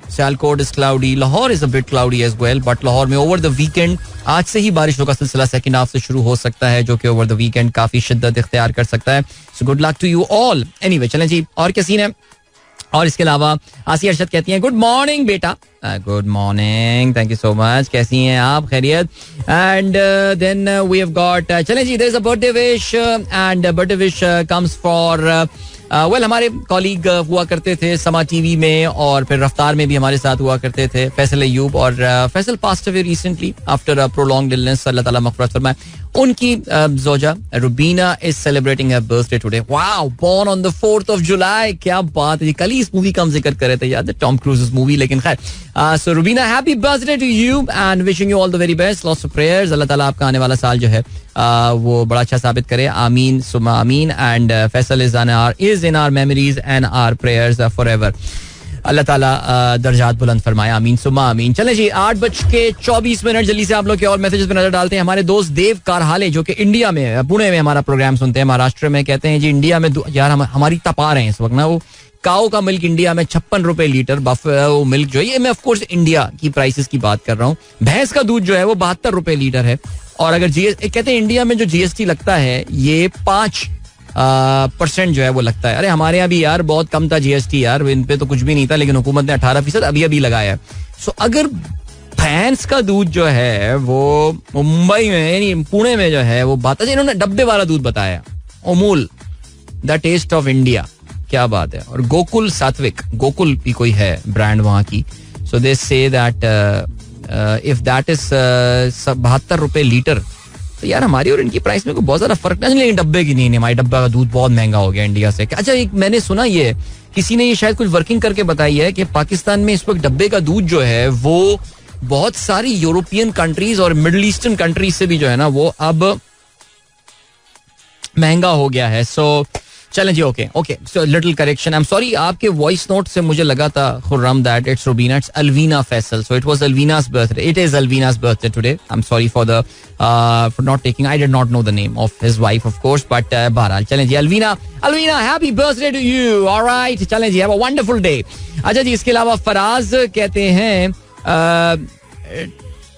Sialkot is cloudy. Lahore is a bit cloudy as well, but Lahore में over the weekend आज से ही बारिशों का सिलसिला सेकंड हाफ से शुरू हो सकता है, जो कि ओवर द वीकेंड काफी शिद्दत इख्तियार कर सकता है. So good luck to you all. Anyway, चलें जी, और क्या सीन है. और इसके अलावा आसिया अरशद कहती हैं गुड मॉर्निंग बेटा. Good morning, thank you so much. कैसी हैं आप, खैरियत. And then we have got, चलें जी, there is a birthday wish, and birthday wish comes for well हमारे कॉलीग हुआ करते थे समा टीवी में, और फिर रफ्तार में भी हमारे साथ हुआ करते थे, फैसल अय्यूब. और Faisal passed away recently after a prolonged illness. अल्लाह ताला मग़फ़िरत फरमाए. उनकी ज़ौजा Rubina is celebrating her birthday today. Wow, born on the 4th of July. क्या बात है. कल ही इस मूवी का हम जिक्र कर रहे थे, याद है, टॉम क्रूज मूवी. लेकिन खैर, so Rubina, happy birthday to you and wishing you all the very best. Lots of prayers. अल्लाह ताला आपका आने वाला साल जो है वो बड़ा अच्छा साबित करे. आमीन सुमा आमीन. And Faisal is in our memories and our prayers forever. अल्लाह ताला दर्जात बुलंद फरमाए. आमीन सुमा आमीन. चलें जी, 8:24 जल्दी से आप लोग के और मैसेजेस पे नजर डालते हैं. हमारे दोस्त देव कारहाले जो कि इंडिया में, पुणे में हमारा प्रोग्राम सुनते हैं, महाराष्ट्र में, कहते हैं जी इंडिया में यार हमारी तपा रहे हैं इस वक्त ना. वो काओ का मिल्क इंडिया में 56 रुपए लीटर. बफेलो मिल्क जो है, ये मैं ऑफ कोर्स इंडिया की प्राइसेस की बात कर रहा हूँ. भैंस का दूध जो है वो 72 रुपए लीटर है. और अगर कहते हैं इंडिया में जो जीएसटी लगता है ये 5% जो है वो लगता है. अरे हमारे यहाँ भी यार बहुत कम था जीएसटी यार, इन पे तो कुछ भी नहीं था, लेकिन हुकूमत ने 18% अभी लगाया है. सो अगर भैंस का दूध जो है वो मुंबई में यानी पुणे में जो है वो बात है, इन्होंने डब्बे वाला दूध बताया, Amul the taste of India, क्या बात है. और गोकुल सात्विक, गोकुल भी कोई है ब्रांड वहाँ की. सो दे say that if that is 72 रुपए लीटर, तो यार हमारी और इनकी प्राइस में कोई बहुत ज्यादा फर्क नहीं. लेकिन डब्बे की नहीं, हमारी डब्बा का दूध बहुत महंगा हो गया इंडिया से. अच्छा, एक मैंने सुना, ये किसी ने ये शायद कुछ वर्किंग करके बताई है कि पाकिस्तान में इस वक्त डब्बे का दूध जो है वो बहुत सारी यूरोपियन कंट्रीज और मिडिल ईस्टर्न कंट्रीज से भी जो है ना वो अब महंगा हो गया है. सो चलें जी, okay so little correction, I am sorry. आपके वॉइस नोट से मुझे लगा था Khurram that it's Rubina, it's Alvina Faisal. So it was Alvina's birthday, it is Alvina's birthday today. I am sorry for not taking, I did not know the name of his wife of course, but बहरहाल चलें जी. Alvina happy birthday to you. Alright, चलें जी, have a wonderful day. अच्छा जी, इसके अलावा फराज कहते हैं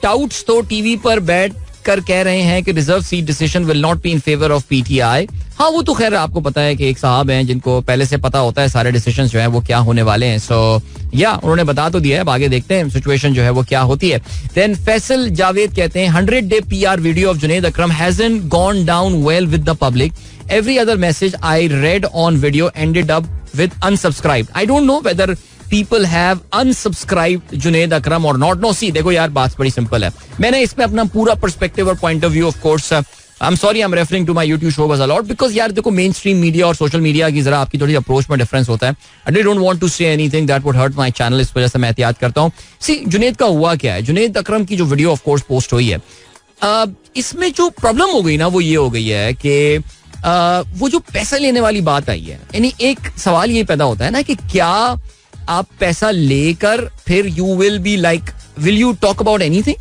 टाउट्स तो टीवी पर बैठ कर कह रहे हैं कि reserve seat decision will not be in favour of PTI. हाँ, वो तो खैर आपको पता है कि एक साहब हैं जिनको पहले से पता होता है सारे डिसीजंस जो है वो क्या होने वाले हैं. सो या उन्होंने बता तो दिया है, अब आगे देखते हैं सिचुएशन जो है वो क्या होती है. देन फैसल जावेद कहते हैं 100-day PR video of Junaid Akram hasn't gone down well with the public. Every other message I read on video ended up with unsubscribed. I don't know whether people have unsubscribed Junaid Akram or not. No, see, देखो यार, बात बड़ी simple है. मैंने इसमें अपना पूरा perspective और point of view, of course I am sorry, I am referring to my YouTube show was a lot, because यार देखो मेन स्ट्रीम मीडिया और सोशल मीडिया की जरा आपकी थोड़ी अप्रोच में डिफरेंस होता है. I don't want to say anything that would hurt my channel, इस वजह से मैं एहतियात करता हूँ. सी, जुनैद का हुआ क्या है, जुनैद अकरम की जो वीडियो ऑफ कोर्स पोस्ट हुई है, इसमें जो प्रॉब्लम हो गई ना वो ये हो गई है कि वो जो पैसा लेने वाली बात आई है, यानी एक सवाल ये पैदा होता है ना कि क्या आप पैसा लेकर फिर you will be like, will you talk about anything?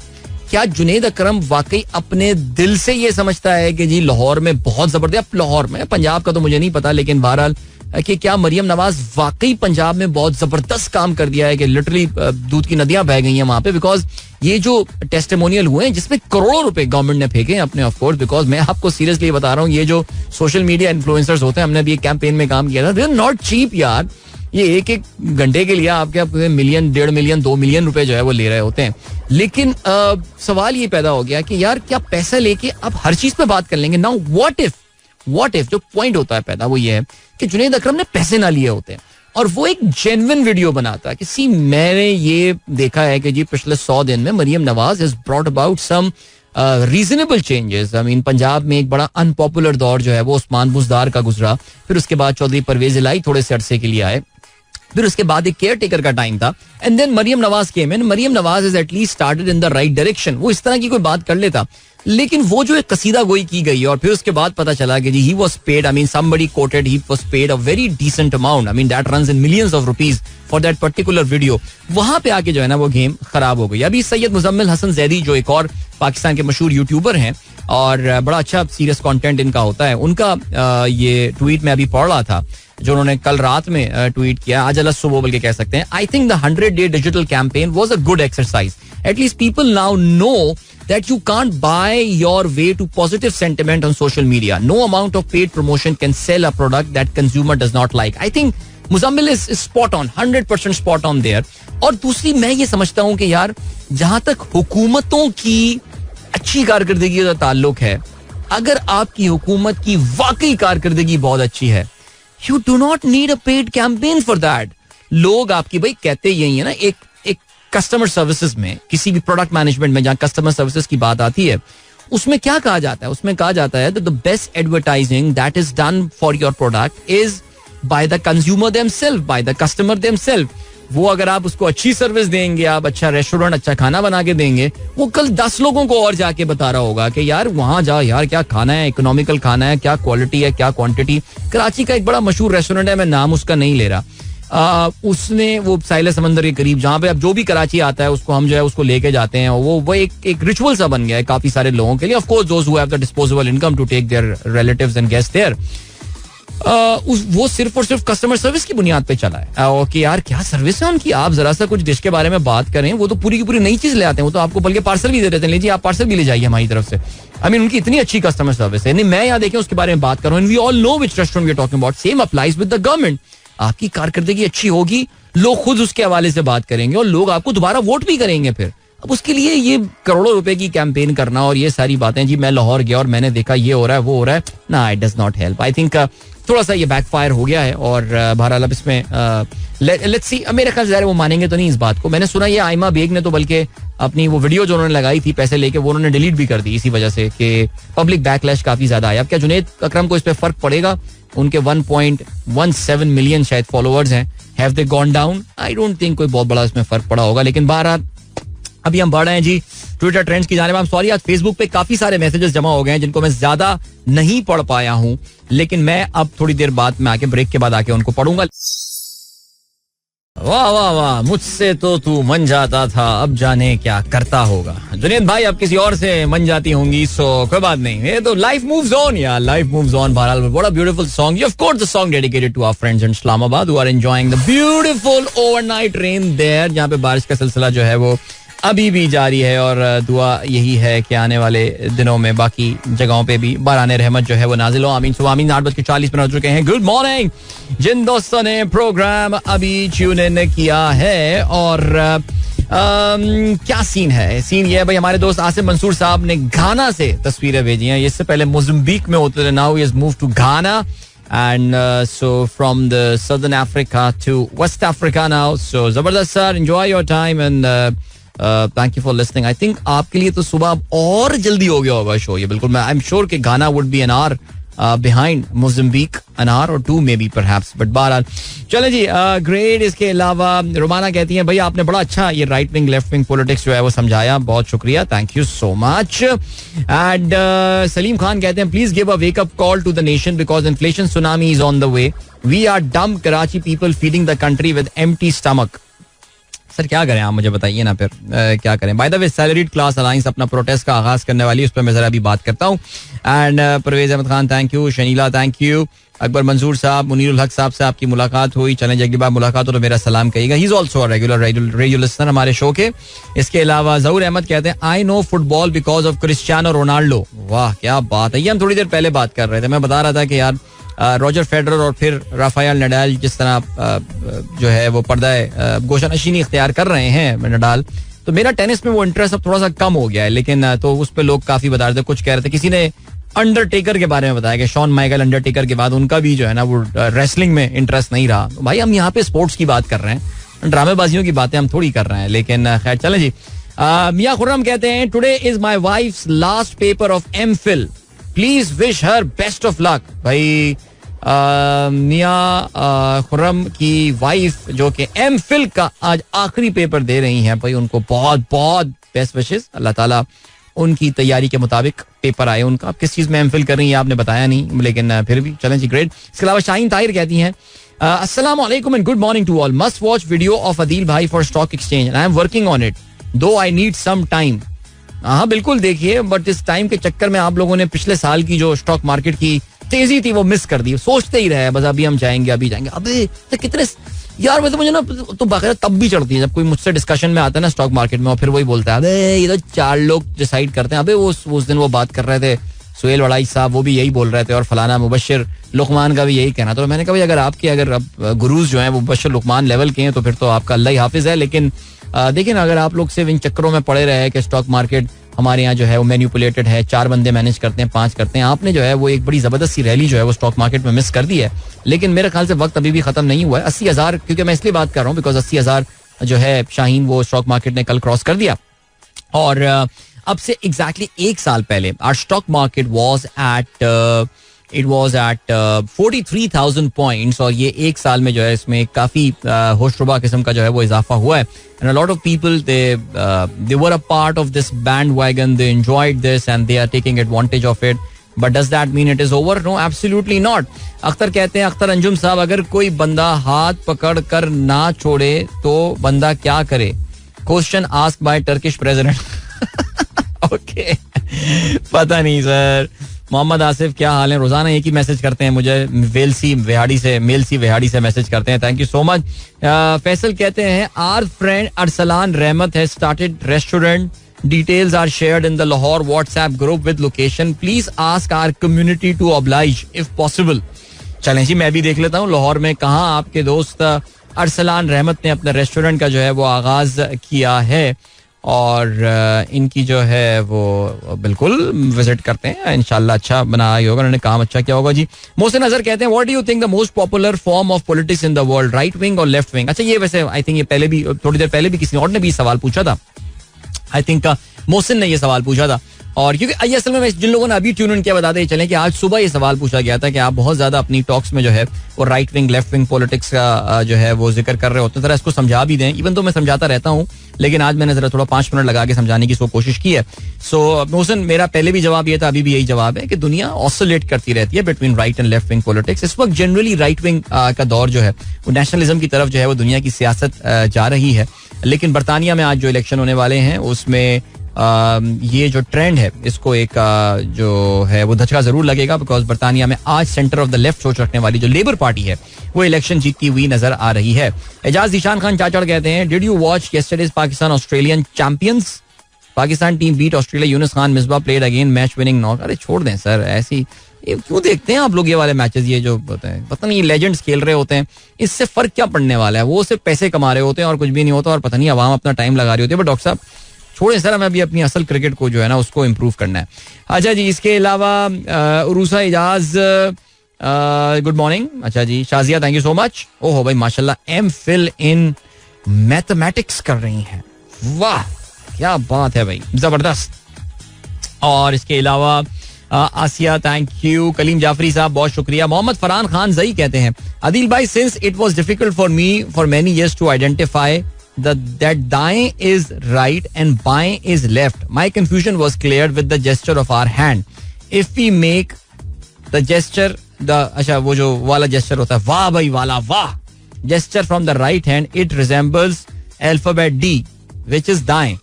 क्या जुनैद अकरम वाकई अपने दिल से ये समझता है कि जी लाहौर में बहुत जबरदस्त, लाहौर में, पंजाब का तो मुझे नहीं पता, लेकिन बहरहाल कि क्या मरियम नवाज वाकई पंजाब में बहुत जबरदस्त काम कर दिया है कि लिटरली दूध की नदियां बह गई हैं वहां पे? बिकॉज ये जो टेस्टिमोनियल हुए हैं जिसमें करोड़ों रुपए गवर्नमेंट ने फेंके हैं अपने, ऑफ कोर्स, बिकॉज मैं आपको सीरियसली बता रहा हूँ, ये जो सोशल मीडिया इन्फ्लुएंसर्स होते हैं, हमने भी एक कैंपेन में काम किया था, दे आर नॉट चीप यार. ये एक घंटे के लिए आपके मिलियन, 1.5 मिलियन, 2 मिलियन रुपए जो है वो ले रहे होते हैं. लेकिन सवाल ये पैदा हो गया कि यार क्या पैसा लेके आप हर चीज पे बात कर लेंगे? नाउ व्हाट इफ जो पॉइंट होता है पैदा वो ये है कि जुनैद अकरम ने पैसे ना लिए होते हैं और वो एक जेन्युइन वीडियो बनाता है कि सी, मैंने ये देखा है कि जी पिछले 100 दिन में Maryam Nawaz has brought about some reasonable changes. I mean Punjab में एक बड़ा अनपॉपुलर दौर जो है वो उस्मान बुज़दार का गुजरा, फिर उसके बाद चौधरी परवेज इलाही थोड़े से अरसे के लिए आए, फिर उसके बाद एक केयर टेकर का टाइम था, and then Maryam Nawaz came in. Maryam Nawaz is at least started in the right direction. वो इस तरह की कोई बात कर लेता, लेकिन वो जो एक कसीदा गोई की गई और फिर उसके बाद पता चला कि जी he was paid, I mean somebody quoted he was paid a very decent amount, I mean that runs in millions of rupees for that particular video. वहां पे आके जो है ना वो गेम खराब हो गई. अभी सैयद मुजम्मिल हसन जैदी जो एक और पाकिस्तान के मशहूर यूट्यूबर हैं और बड़ा अच्छा सीरियस कंटेंट इनका होता है, उनका ये ट्वीट में अभी पढ़ रहा था जो उन्होंने कल रात में ट्वीट किया, आज अल सुबह बोल के कह सकते हैं. I think the 100-day digital campaign was a good exercise. At least people now know that you can't buy your way to positive sentiment on social media. No amount of paid promotion can sell a product that consumer does not like. I think Muzammil is spot on, 100% spot on there. और दूसरी मैं ये समझता हूँ कि यार जहां तक हुकूमतों की अच्छी कारकर्दगी का ताल्लुक है, अगर आपकी हुकूमत की वाकई कारकर्दगी बहुत अच्छी है, you do not need a paid campaign for that. लोग आपकी, भाई कहते यही है ना, एक कस्टमर सर्विसेज में, किसी भी प्रोडक्ट मैनेजमेंट में जहां कस्टमर सर्विसेज की बात आती है, उसमें क्या कहा जाता है? उसमें कहा जाता है the best advertising that is done for your product is by the consumer themselves, by the customer themselves. वो अगर आप उसको अच्छी सर्विस देंगे, आप अच्छा रेस्टोरेंट, अच्छा खाना बना के देंगे, वो कल 10 लोगों को और जाके बता रहा होगा कि यार वहां जाओ यार, क्या खाना है, इकोनॉमिकल खाना है, क्या क्वालिटी है, क्या क्वांटिटी. कराची का एक बड़ा मशहूर रेस्टोरेंट है, मैं नाम उसका नहीं ले रहा, उसने वो साहिल समंदर के करीब, जहाँ पे अब जो भी कराची आता है उसको हम जो है उसको लेके जाते हैं, वो एक रिचुअल सा बन गया है काफी सारे लोगों के लिए. Of course those who have the disposable income to take their relatives and guests there. वो सिर्फ और सिर्फ कस्टमर सर्विस की बुनियाद पे चला है कि यार क्या सर्विस है उनकी. आप जरा सा कुछ डिश के बारे में बात करें, वो तो पूरी की पूरी नई चीज ले आते हैं, वो तो आपको बल्कि पार्सल भी दे देते हैं, लीजिए आप पार्सल भी ले जाइए हमारी तरफ से. आई मीन उनकी इतनी अच्छी कस्टमर सर्विस है. नहीं, मैं यहाँ देखें उसके बारे में बात कर रहा हूँ. We all know which restaurant we are talking about. Same applies with the government. आपकी कारकर्दगी अच्छी होगी, लोग खुद उसके हवाले से बात करेंगे और लोग आपको दोबारा वोट भी करेंगे. फिर अब उसके लिए ये करोड़ों रुपए की कैंपेन करना और ये सारी बातें, जी मैं लाहौर गया और मैंने देखा ये हो रहा है वो हो रहा है, ना it does not help. I think थोड़ा सा ये बैकफायर हो गया है और बहरहाल अब इसमें लेट्स सी. मेरे ख्याल से वो मानेंगे तो नहीं इस बात को. मैंने सुना ये आइमा बेग ने तो बल्कि अपनी वो वीडियो जो उन्होंने लगाई थी पैसे लेके वो उन्होंने डिलीट भी कर दी इसी वजह से कि पब्लिक बैकलैश काफी ज्यादा आया. अब क्या जुनैद अकरम को इस पे फर्क पड़ेगा? उनके 1.17 मिलियन शायद फॉलोअर्स हैं. Have they gone down? I don't think कोई बहुत बड़ा इसमें फर्क पड़ा होगा. लेकिन बहरहाल अभी हम बढ़ रहे हैं जी ट्विटर ट्रेंड्स की जानिब. सॉरी आज फेसबुक पे काफी सारे मैसेजेस जमा हो गए हैं जिनको मैं ज्यादा नहीं पढ़ पाया हूं, लेकिन मैं अब थोड़ी देर बाद में आके ब्रेक के बाद आके उनको पढ़ूंगा. वाह वाह वाह, मुझसे तो तू मन जाता था, अब जाने क्या करता होगा. जुनैद भाई अब किसी और से मन जाती होंगी, सो कोई बात नहीं. ये तो लाइफ मूव्स ऑन यार, लाइफ मूव्स ऑन. बहरहाल what a beautiful song. Of course the song dedicated to our friends in Islamabad who are enjoying the beautiful overnight rain there, जहां पे बारिश का सिलसिला जो है वो अभी भी जारी है और दुआ यही है कि आने वाले दिनों में बाकी जगहों पे भी बाराने रहमत जो है वो नाजिल हो. आमीन सुबह आमीन. 8:40 हो चुके हैं. गुड मॉर्निंग जिन दोस्तों ने प्रोग्राम अभी ट्यून इन किया है. और क्या सीन है? सीन ये है भाई, हमारे दोस्त आसिफ मंसूर साहब ने घाना से तस्वीरें भेजी हैं. इससे पहले मोज़म्बिक में होते थे, now he has moved to Ghana and so from the southern Africa to West Africa now. So Zabardast sir, enjoy your time and thank you for listening. I think आपके लिए तो सुबह और जल्दी हो गया होगा शो. ये बिल्कुल मैं I'm sure कि Ghana would be an hour behind Mozambique, an hour or two maybe perhaps, but बहरहाल चले जी. ग्रेट. इसके अलावा रोमाना कहती हैं भाई आपने बड़ा अच्छा ये right wing left wing politics जो है वो समझाया, बहुत शुक्रिया, thank you so much. And Salim Khan कहते हैं please give a wake up call to the nation because inflation tsunami is on the way. We are dumb Karachi people feeding the country with empty stomach. Sir क्या करें आप मुझे बताइए ना फिर क्या करें. By the way salaried class alliance अपना प्रोटेस्ट का आगाज करने वाली है, उस पर मैं जरा अभी बात करता हूँ. And Parvez Ahmed Khan thank you, Shanila thank you, Akbar Mansoor साहब, मुनीरुल हक साहब से आपकी मुलाकात हुई. चलें अगली बार मुलाकात हो तो मेरा सलाम कहिएगा. He is also regular radio listener हमारे शो के. इसके अलावा जहूर अहमद कहते हैं I know football because of Cristiano Ronaldo. वाह क्या बात है. ये हम थोड़ी देर पहले बात कर रहे थे. मैं बता रहा था कि यार रॉजर फेडरर और फिर राफेल नडाल जिस तरह जो है वो पर्दा गोशानशीनी इख्तियार कर रहे हैं नडाल, तो मेरा टेनिस में वो इंटरेस्ट अब थोड़ा सा कम हो गया है. लेकिन तो उस पर लोग काफी बता रहे थे, कुछ कह रहे थे. किसी ने अंडरटेकर के बारे में बताया कि शॉन माइकल अंडरटेकर के बाद उनका भी जो है ना वो रेसलिंग में इंटरेस्ट नहीं रहा. तो भाई हम यहाँ पे स्पोर्ट्स की बात कर रहे हैं, ड्रामेबाजियों की बातें हम थोड़ी कर रहे हैं. लेकिन खैर चलें जी. मियां खुर्रम कहते हैं today is my wives last paper of MPhil, please wish her best of luck. भाई मियां खुर्रम की वाइफ जो कि एमफिल का आज आखिरी पेपर दे रही हैं, भाई उनको बहुत बहुत बेस्ट विशेस. अल्लाह ताला उनकी तैयारी के मुताबिक पेपर आए उनका. आप किस चीज में एमफिल कर रही हैं आपने बताया नहीं, लेकिन फिर भी चलें जी ग्रेट. इसके अलावा शाहीन ताहिर कहती हैं अस्सलाम वालेकुम and good morning to all. Must watch video of Adeel भाई for stock exchange and I am working on it though I need some time. हाँ बिल्कुल देखिए, बट इस टाइम के चक्कर में आप लोगों ने पिछले साल की जो स्टॉक मार्केट की तेजी थी वो मिस कर दी. सोचते ही रहे बस अभी हम जाएंगे अभी जाएंगे. अबे तो कितने यार मैं तो मुझे ना तो बाकायदा तब भी चढ़ती है जब कोई मुझसे डिस्कशन में आता है ना स्टॉक मार्केट में और फिर वही बोलता है अबे ये तो 4 लोग डिसाइड करते हैं. अबे उस दिन वो बात कर रहे थे सुहेल वड़ाई साहब, वो भी यही बोल रहे थे और फलाना मुबश्शिर लुकमान का भी यही कहना. तो मैंने कहा भाई अगर आपके अगर गुरूज जो हैं वो मुबश्शिर लुकमान लेवल के हैं तो फिर तो आपका अल्लाह ही हाफिज है. लेकिन देखिए ना अगर आप लोग सिर्फ इन चक्करों में पड़े रहे कि स्टॉक मार्केट हमारे यहाँ जो है वो मैनिपुलेटेड है, 4 बंदे मैनेज करते हैं 5 करते हैं, आपने जो है वो एक बड़ी जबरदस्त सी रैली जो है वो स्टॉक मार्केट में मिस कर दी है. लेकिन मेरे ख्याल से वक्त अभी भी खत्म नहीं हुआ है. 80,000 क्योंकि मैं इसलिए बात कर रहा हूँ बिकॉज 80,000 जो है शाहीन वो स्टॉक मार्केट ने कल क्रॉस कर दिया. और अब से एग्जैक्टली 1 साल पहले our stock market was at 43,000 points और ये 1 साल में जो है इसमें काफी होशरुबा किस्म का जो है वो इजाफा हुआ है. And a lot of people they were a part of this bandwagon, they enjoyed this and they are taking advantage of it. But does that mean it is over? No, absolutely not. Akhtar कहते हैं, अख्तर अंजुम साहब, अगर कोई बंदा हाथ पकड़ कर ना छोड़े तो बंदा क्या करे? Question asked by Turkish president. Okay. पता नहीं सर. मोहम्मद आसिफ क्या हाल है? रोजाना एक ही मैसेज करते हैं मुझे, मेलसी वेहाड़ी से मैसेज करते हैं. Thank you so much. Faisal कहते हैं our friend Arsalan Rehmat has started restaurant. Details are shared in the Lahore WhatsApp group with location. Please ask our community to oblige if possible. चलें जी मैं भी देख लेता हूँ लाहौर में कहाँ आपके दोस्त अरसलान रहमत ने अपने रेस्टोरेंट का जो है वो आगाज किया है. और इनकी जो है वो बिल्कुल विजिट करते हैं, इंशाल्लाह अच्छा बनाया होगा, उन्होंने काम अच्छा किया होगा जी. मोहसिन अजहर कहते हैं what do you think the most popular form of politics in the world, right wing और लेफ्ट विंग. अच्छा, ये वैसे आई थिंक ये पहले भी थोड़ी देर पहले भी किसी और ने भी सवाल पूछा था. आई थिंक मोहसिन ने ये सवाल पूछा था. और क्योंकि असल में जिन लोगों ने अभी ट्यून इन किया बताते चलें कि आज सुबह ये सवाल पूछा गया था कि आप बहुत ज्यादा अपनी टॉक्स में जो है वो right wing left wing politics का जो है वो जिक्र कर रहे होते हैं. जरा इसको समझा भी दें. इवन तो मैं समझाता रहता हूँ, लेकिन आज मैंने जरा थोड़ा 5 मिनट लगा के समझाने की कोशिश की है. सो मोहसिन, मेरा पहले भी जवाब ये था, अभी भी यही जवाब है कि दुनिया ऑसिलेट करती रहती है between right and left wing politics. इस वक्त जनरली राइट विंग का दौर जो है वो नेशनलिज्म की तरफ जो है वो दुनिया की सियासत जा रही है. लेकिन बरतानिया में आज जो इलेक्शन होने वाले हैं उसमें ये जो ट्रेंड है इसको एक जो है वो धचका जरूर लगेगा, बिकॉज बरतानिया में आज सेंटर ऑफ द लेफ्ट सोच रखने वाली जो लेबर पार्टी है वो इलेक्शन जीतती हुई नजर आ रही है. एजाज जीशान खान चाचड़ कहते हैं did you watch yesterday's Pakistan Australian champions, Pakistan team beat Australia, Younis Khan Misbah played again match winning knock. अरे छोड़ दें सर, ऐसी क्यों देखते हैं आप लोग ये वाले मैचेस, ये जो होते हैं पता नहीं लेजेंड्स खेल रहे होते हैं, इससे फर्क क्या पड़ने वाला है. वो सिर्फ पैसे कमा रहे होते हैं और कुछ भी नहीं होता, और पता नहीं अवाम अपना टाइम लगा रही होती है. बट डॉक्टर साहब छोड़े सर, हमें अभी अपनी असल क्रिकेट को जो है ना उसको इम्प्रूव करना है. अच्छा जी, इसके अलावा उरूसा इजाज गुड मॉर्निंग. अच्छा जी, Shazia thank you so much. ओहो भाई माशाल्लाह एम फिल इन मैथमेटिक्स कर रही हैं, वाह क्या बात है भाई, जबरदस्त. और इसके अलावा आसिया थैंक यू. कलीम जाफरी साहब बहुत शुक्रिया. मोहम्मद फरहान खान जई कहते हैं आदिल भाई since it was difficult for me for many years to identify that दाएं is right and बाएं is left. My confusion was cleared with the gesture of our hand. If we make the gesture अच्छा वो जो वाला gesture होता है, वाह भाई वाला वाह, gesture from the right hand, it resembles alphabet D, which is दाएं.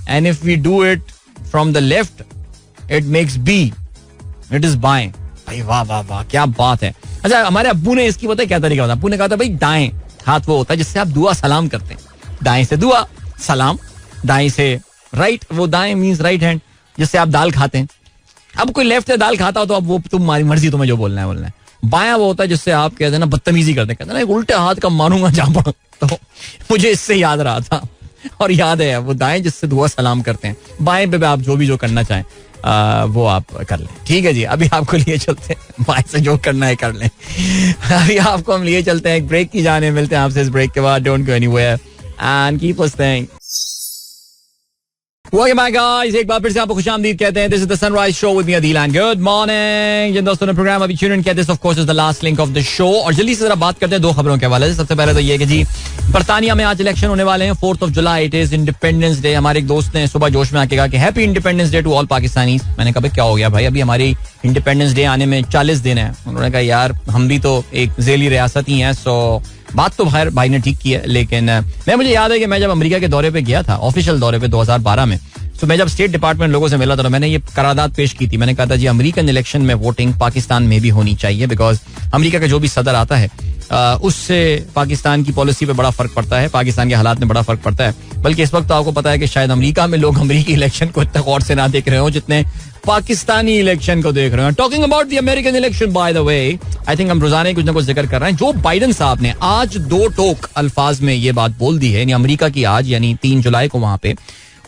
And if we do it from the left, it makes B, it is बाएं. भाई वाह वाह वाह क्या बात है. अच्छा, हमारे अब्बू ने इसकी पता है क्या तरीका होता है. अब्बू ने कहा था भाई दाएं हाथ वो होता है जिससे आप दुआ सलाम करते हैं. दाएं से दुआ सलाम, दाएं से राइट, वो दाएं मींस राइट हैंड जिससे आप दाल खाते हैं. अब कोई लेफ्ट से दाल खाता हो तो अब वो तुम्हारी मर्जी, तुम्हें जो बोलना है. बायां वो होता है जिससे आप कहते हैं ना बदतमीजी करते हैं, कहते हैं ना उल्टे हाथ का मारूंगा जहां पर. तो मुझे इससे याद रहा था और याद है वो दाएं जिससे दुआ सलाम करते हैं. बाएं पे आप जो करना चाहें वो आप कर लें. ठीक है जी, अभी आपको लिए चलते हैं, बाएं से जो करना है कर लें. अभी आपको हम लिए चलते हैं एक ब्रेक की जाने, मिलते हैं आपसे इस ब्रेक के बाद. Don't go anywhere and keep listening. Welcome back guys, एक बार फिर से आपको खुशामदीद कहते हैं. This is the Sunrise Show with me Adil and good morning. जिन दोस्तों ने प्रोग्राम अभी ट्यून इन किया, this of course is the last link of the show. और जल्दी से जरा बात करते हैं 2 खबरों के हवाले से. सबसे पहले तो ये कि जी बरतानिया में आज इलेक्शन होने वाले हैं. 4th of July it is Independence Day. हमारे एक दोस्त ने सुबह जोश में आके कहा कि happy Independence Day to all Pakistanis. मैंने कहा क्या हो गया भाई, अभी हमारी इंडिपेंडेंस डे आने में 40 दिन है. उन्होंने कहा यार हम भी तो एक झेली रियासत ही हैं. सो बात तो खैर भाई ने ठीक की है, लेकिन मुझे याद है कि मैं जब अमेरिका के दौरे पे गया था, ऑफिशियल दौरे पे 2012 में, तो मैं जब स्टेट डिपार्टमेंट लोगों से मिला था तो मैंने ये करारदाद पेश की थी. मैंने कहा था जी अमेरिकन इलेक्शन में वोटिंग पाकिस्तान में भी होनी चाहिए, बिकॉज अमेरिका का जो भी सदर आता है उससे पाकिस्तान की पॉलिसी पे बड़ा फर्क पड़ता है, पाकिस्तान के हालात में बड़ा फर्क पड़ता है. बल्कि इस वक्त तो आपको पता है कि शायद अमेरिका में लोग अमेरिकी इलेक्शन को इतना गौर से ना देख रहे हो जितने पाकिस्तानी इलेक्शन को देख रहे हैं. Talking about the American election bye the way, I think हम रोजाना कुछ ना कुछ जिक्र कर रहे हैं. जो बाइडन साहब ने आज 2 टोक अल्फाज में ये बात बोल दी है, यानी अमेरिका की आज यानी 3 जुलाई को वहां पे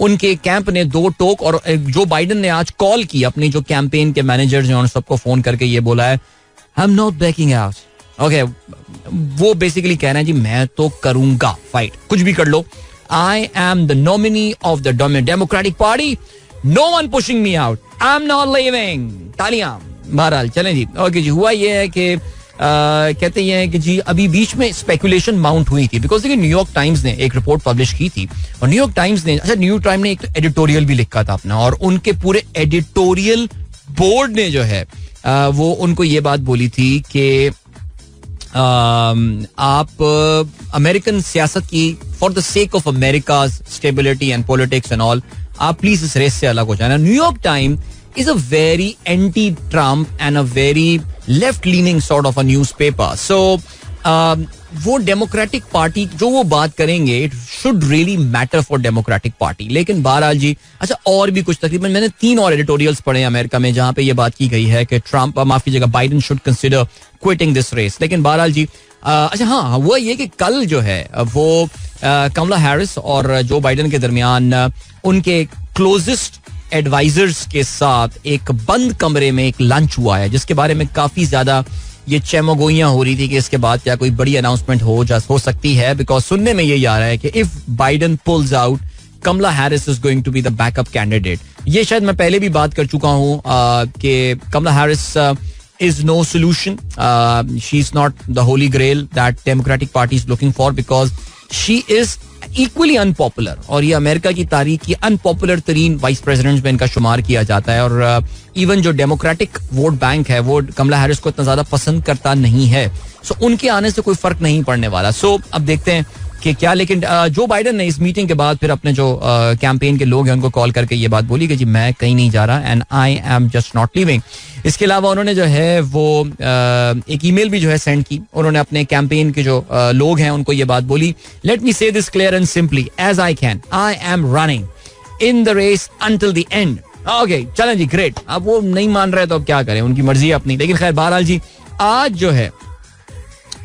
उनके कैंप ने 2 टोक, और जो बाइडन ने आज कॉल की अपनी जो कैंपेन के मैनेजर्स हैं उन सबको फोन करके ये बोला है आई am not banking out. Okay, वो बेसिकली कह रहे हैं जी मैं तो करूंगा फाइट, कुछ भी कर लो. I am the nominee of the Democratic Party, no one pushing me out, I am not leaving. तालियां. बहरहाल चलें जी. ओके जी, हुआ ये है कि कहते हैं कि जी अभी बीच में स्पेकुलेशन माउंट हुई थी, बिकॉज देखिए न्यूयॉर्क टाइम्स ने एक रिपोर्ट पब्लिश की थी, और न्यूयॉर्क टाइम्स ने एक एडिटोरियल भी लिखा था अपना, और उनके पूरे एडिटोरियल बोर्ड ने जो है वो उनको ये बात बोली थी कि आप अमेरिकन सियासत की for the sake of America stability and politics and all, आप प्लीज इस रेस से अलग हो जाना. New York time is a very anti-Trump and a very left-leaning sort of a newspaper. So वो डेमोक्रेटिक पार्टी जो वो बात करेंगे, it should really matter for democratic party. लेकिन बहरहाल जी, अच्छा और भी कुछ तकरीबन मैंने 3 और एडिटोरियल्स पढ़े हैं अमेरिका में जहां पे ये बात की गई है कि ट्रम्प, माफ कीजिएगा, Biden should consider quitting this race. लेकिन बहरहाल जी, अच्छा हाँ, वो ये कि कल जो है वो कमला हैरिस और जो बाइडेन के दरमियान उनके क्लोजेस्ट एडवाइजर्स के साथ एक बंद कमरे में एक लंच हुआ है, जिसके बारे में काफी ज्यादा ये चेमोगोइयां हो रही थी कि इसके बाद क्या कोई बड़ी अनाउंसमेंट हो सकती है. बिकॉज सुनने में यही आ रहा है कि if Biden pulls out, Kamala Harris is going to be the backup candidate. ये शायद मैं पहले भी बात कर चुका हूं कि कमला Harris is no solution. She's not the holy grail that Democratic Party is looking for because she is equally unpopular. और ये अमेरिका की तारीख की अनपॉपुलर तरीन वाइस प्रेसिडेंट में इनका शुमार किया जाता है. और इवन जो डेमोक्रेटिक वोट बैंक है वो कमला हैरिस को इतना ज्यादा पसंद करता नहीं है. सो उनके आने से कोई फर्क नहीं पड़ने वाला. सो अब देखते हैं कि क्या. लेकिन जो बाइडेन ने इस मीटिंग के बाद फिर अपने जो कैंपेन के लोग हैं उनको कॉल करके ये बात बोली कि जी मैं कहीं नहीं जा रहा and I am just not living. इसके अलावा उन्होंने जो है वो एक ईमेल भी जो है सेंड की. उन्होंने अपने कैंपेन के जो लोग हैं उनको ये बात बोली, let me say this clear and simply as I can, I am running in the race until the end. Okay चलें जी, ग्रेट. अब वो नहीं मान रहे तो अब क्या करें, उनकी मर्जी है अपनी. लेकिन खैर बहरहाल जी, आज जो है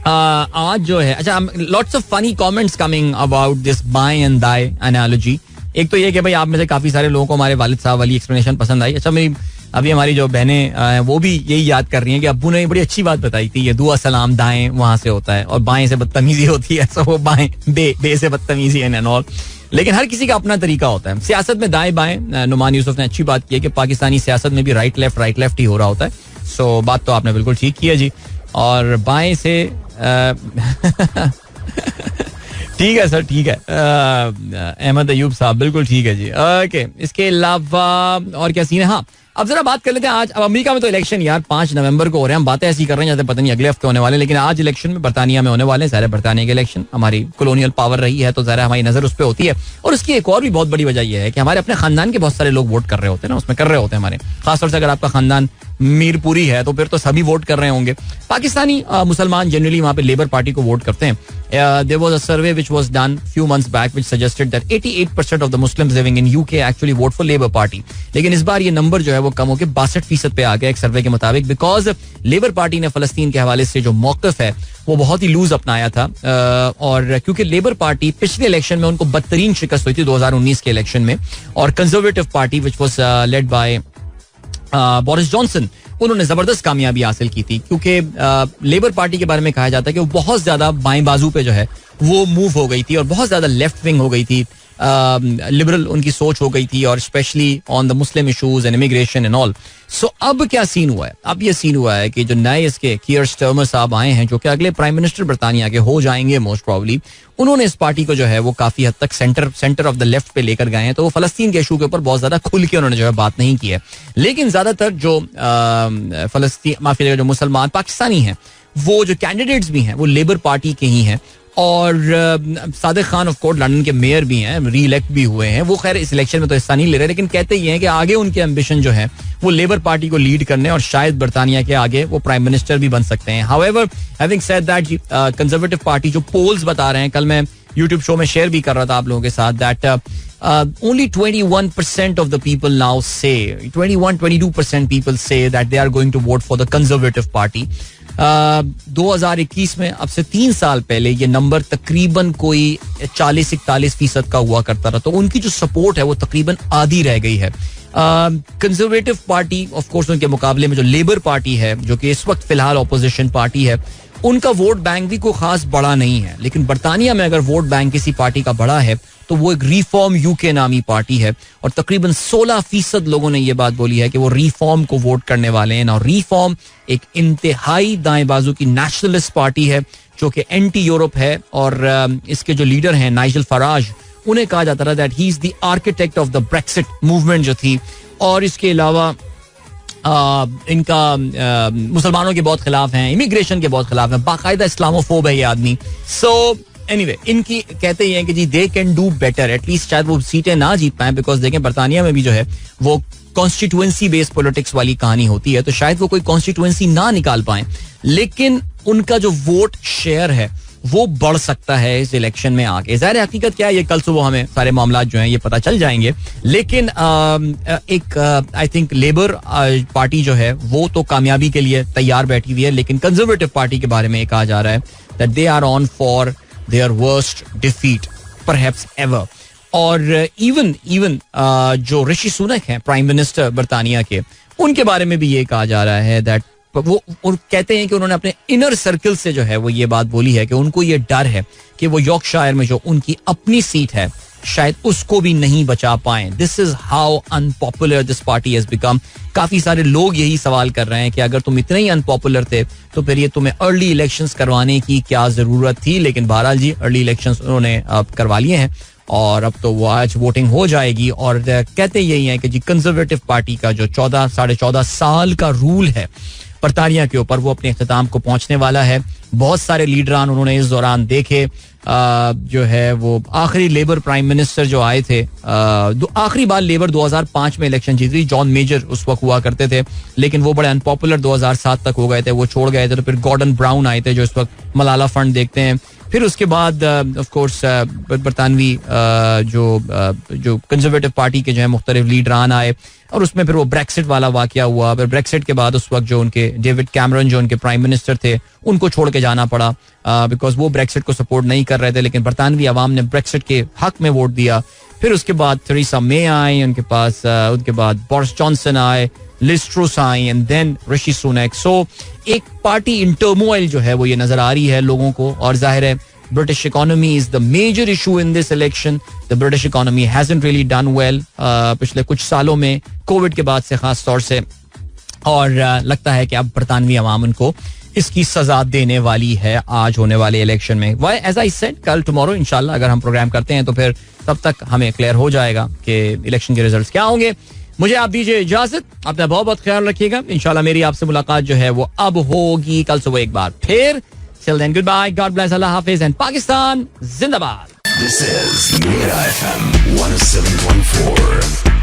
अच्छा, lots of funny comments coming about this by and thy analogy. एक तो ये कि भाई आप में से काफी सारे लोगों को हमारे वालिद साहब वाली एक्सप्लेनेशन पसंद आई. अच्छा, मेरी अभी हमारी जो बहनें वो भी यही याद कर रही हैं कि अब्बू ने बड़ी अच्छी बात बताई थी, ये दुआ सलाम दाएं वहां से होता है और बाएं से बदतमीजी होती है. सो वो बाएं बे से बदतमीजी है एंड ऑल. लेकिन हर किसी का अपना तरीका होता है. सियासत में दाएं बाएं, नुमान यूसुफ ने अच्छी बात की है कि पाकिस्तानी सियासत में भी राइट लेफ्ट ही हो रहा होता है. सो बात तो आपने बिल्कुल ठीक की है जी. और बाएं से ठीक है सर, ठीक है. अहमद अयूब साहब बिल्कुल ठीक है जी. ओके, इसके अलावा और क्या सीन है. हाँ, अब जरा बात कर लेते हैं आज. अब अमेरिका में तो इलेक्शन यार 5 नवंबर को हो रहे हैं. हम बातें ऐसी कर रहे हैं जैसे पता नहीं अगले हफ्ते होने वाले, लेकिन आज इलेक्शन में बरतानिया में होने वाले हैं. सारे बरतानिया के इलेक्शन, हमारी कॉलोनियल पावर रही है तो जरा हमारी नजर उस पर होती है. और उसकी एक और भी बहुत बड़ी वजह यह है कि हमारे अपने खानदान के बहुत सारे लोग वोट कर रहे होते हैं ना, उसमें कर रहे होते हैं हमारे. खासतौर से अगर आपका खानदान मीरपुरी है तो फिर तो सभी वोट कर रहे होंगे. पाकिस्तानी मुसलमान जनरली वहां पे लेबर पार्टी को वोट करते हैं. There was a survey which was done few months back which suggested that 88% of the Muslims living in UK actually vote for Labour Party. लेकिन इस बार ये नंबर जो है वो कम होकर 62% पे आ गया एक सर्वे के मुताबिक, बिकॉज लेबर पार्टी ने फलस्तीन के हवाले से जो मौक़िफ़ है वो बहुत ही लूज अपनाया था. और क्योंकि लेबर पार्टी पिछले इलेक्शन में उनको बदतरीन शिकस्त हुई थी 2019 के इलेक्शन में, और conservative party which was led by Boris Johnson, उन्होंने जबरदस्त कामयाबी हासिल की थी. क्योंकि लेबर पार्टी के बारे में कहा जाता है कि वो बहुत ज्यादा बाएं बाजू पे जो है वो मूव हो गई थी और बहुत ज्यादा लेफ्ट विंग हो गई थी, लिबरल उनकी सोच हो गई थी, और specially on the Muslim issues and immigration and all. So अब क्या सीन हुआ है? अब ये सीन हुआ है कि जो नए इसके कीयर स्टारमर साहब आए हैं, जो कि अगले प्राइम मिनिस्टर बरतानिया के हो जाएंगे मोस्ट प्रॉब्ली, उन्होंने इस पार्टी को जो है वो काफी हद तक सेंटर ऑफ द लेफ्ट पे लेकर गए हैं. तो वो फलस्तीन के इशू के ऊपर बहुत ज्यादा खुल के उन्होंने जो है बात नहीं की है. लेकिन ज्यादातर जो फलस्तीन माफी जो मुसलमान पाकिस्तानी हैं, वो जो कैंडिडेट्स भी हैं वो लेबर पार्टी के ही हैं. और Sadiq Khan of court London के मेयर भी हैं, री इलेक्ट भी हुए हैं. वो खैर इस इलेक्शन में तो हिस्सा नहीं ले रहे, लेकिन कहते ये हैं कि आगे उनके एम्बिशन जो है वो लेबर पार्टी को लीड करने और शायद बरतानिया के आगे वो प्राइम मिनिस्टर भी बन सकते हैं. However, having said that, conservative party जो पोल्स बता रहे हैं, कल मैं यूट्यूब शो में शेयर भी कर रहा था आप लोगों के साथ, that only 21% of the people now say, 22% people say that they are going to vote for the conservative party. 2021 में, अब से 3 साल पहले, ये नंबर तकरीबन कोई 40-41% का हुआ करता था. तो उनकी जो सपोर्ट है वो तकरीबन आधी रह गई है. कंजर्वेटिव पार्टी ऑफ कोर्स उनके मुकाबले में जो लेबर पार्टी है, जो कि इस वक्त फिलहाल ऑपोजिशन पार्टी है, उनका वोट बैंक भी कोई खास बड़ा नहीं है. लेकिन बरतानिया में अगर वोट बैंक किसी पार्टी का बड़ा है तो वो एक रिफॉर्म यूके नामी पार्टी है, और तकरीबन 16% लोगों ने ये बात बोली है कि वो रिफॉर्म को वोट करने वाले हैं. और रिफॉर्म एक इंतहाई दाएं बाजू की नेशनलिस्ट पार्टी है जो कि एंटी यूरोप है, और इसके जो लीडर हैं नाइजल फराज, उन्हें कहा जाता था that he is the architect of the Brexit movement जो थी. और इसके अलावा इनका मुसलमानों के बहुत खिलाफ हैं, इमिग्रेशन के बहुत खिलाफ हैं, बाकायदा इस्लामोफोब है ये आदमी. सो एनीवे, इनकी कहते ही हैं कि जी they can do better, at least शायद वो सीटें ना जीत पाए, बिकॉज देखें बरतानिया में भी जो है वो कॉन्स्टिट्यूएंसी बेस्ड पॉलिटिक्स वाली कहानी होती है, तो शायद वो कोई कॉन्स्टिट्यूएंसी ना निकाल पाए. लेकिन उनका जो वोट शेयर है वो बढ़ सकता है इस इलेक्शन में आगे. ज़ाहिर हकीकत क्या है ये कल सुबह हमें सारे मामला जो हैं ये पता चल जाएंगे. लेकिन एक आई थिंक लेबर पार्टी जो है वो तो कामयाबी के लिए तैयार बैठी हुई है, लेकिन कंजर्वेटिव पार्टी के बारे में कहा जा रहा है that they are on for their worst defeat perhaps ever. और इवन जो ऋषि सुनक हैं प्राइम मिनिस्टर बरतानिया के, उनके बारे में भी ये कहा जा रहा है दैट वो कहते हैं कि उन्होंने अपने इनर सर्कल से जो है वो ये बात बोली है कि उनको ये डर है कि वो यॉर्कशायर में जो उनकी अपनी सीट है शायद उसको भी नहीं बचा पाए. This is how unpopular this party has become. काफी सारे लोग यही सवाल कर रहे हैं कि अगर तुम इतने ही अनपॉपुलर थे तो फिर ये तुम्हें अर्ली इलेक्शंस करवाने की क्या जरूरत थी. लेकिन बहरहाल जी अर्ली इलेक्शंस उन्होंने करवा लिए हैं और अब तो वो आज वोटिंग हो जाएगी. और कहते यही है कि जी कंजर्वेटिव पार्टी का जो 14 साल का रूल है बरतानिया के ऊपर वो अपने इख्तिताम को पहुंचने वाला है. बहुत सारे लीडरान उन्होंने इस दौरान देखे. जो है वो आखिरी लेबर प्राइम मिनिस्टर जो आए थे, आखिरी बार लेबर 2005 में इलेक्शन जीती, जॉन मेजर उस वक्त हुआ करते थे, लेकिन वो बड़े अनपॉपुलर 2007 तक हो गए थे, वो छोड़ गए थे. तो फिर गॉर्डन ब्राउन आए थे जो इस वक्त मलाला फंड देखते हैं. फिर उसके बाद ऑफ कोर्स बरतानवी जो कंजर्वेटिव पार्टी के जो है मुख्तलिफ लीडरान आए और उसमें फिर वो ब्रेक्सिट वाला वाकया हुआ. फिर ब्रेक्सिट के बाद उस वक्त जो उनके डेविड कैमरन जो उनके प्राइम मिनिस्टर थे उनको छोड़ के जाना पड़ा बिकॉज वो ब्रेक्सिट को सपोर्ट नहीं कर रहे थे, लेकिन बरतानवी अवाम ने ब्रेक्सिट के हक में वोट दिया. फिर उसके बाद थेरेसा मे आई उनके पास, उनके बाद बोरिस जॉनसन आए, लिज ट्रूस आई and then Rishi Sunak. So एक पार्टी इन टर्मोइल जो है वो ये नजर आ रही है लोगों को. और जाहिर है British economy is the major issue in this election. The British economy hasn't really done well पिछले कुछ सालों में कोविड के बाद से खास तौर से. और लगता है कि अब बरतानवी अवाम उनको इसकी सजा देने वाली है आज होने वाले इलेक्शन में. Why, as I said, कल टुमारो इंशाल्लाह अगर हम प्रोग्राम करते हैं तो फिर तब तक हमें क्लियर हो जाएगा कि इलेक्शन के रिजल्ट्स क्या होंगे. मुझे आप दीजिए इजाजत, अपना बहुत बहुत ख्याल रखिएगा. इंशाल्लाह मेरी आपसे मुलाकात जो है वो अब होगी कल सुबह एक बार फिर. Till then, goodbye, God bless, Allah Hafiz, and Pakistan Zindabad. This is Mira FM 107.4.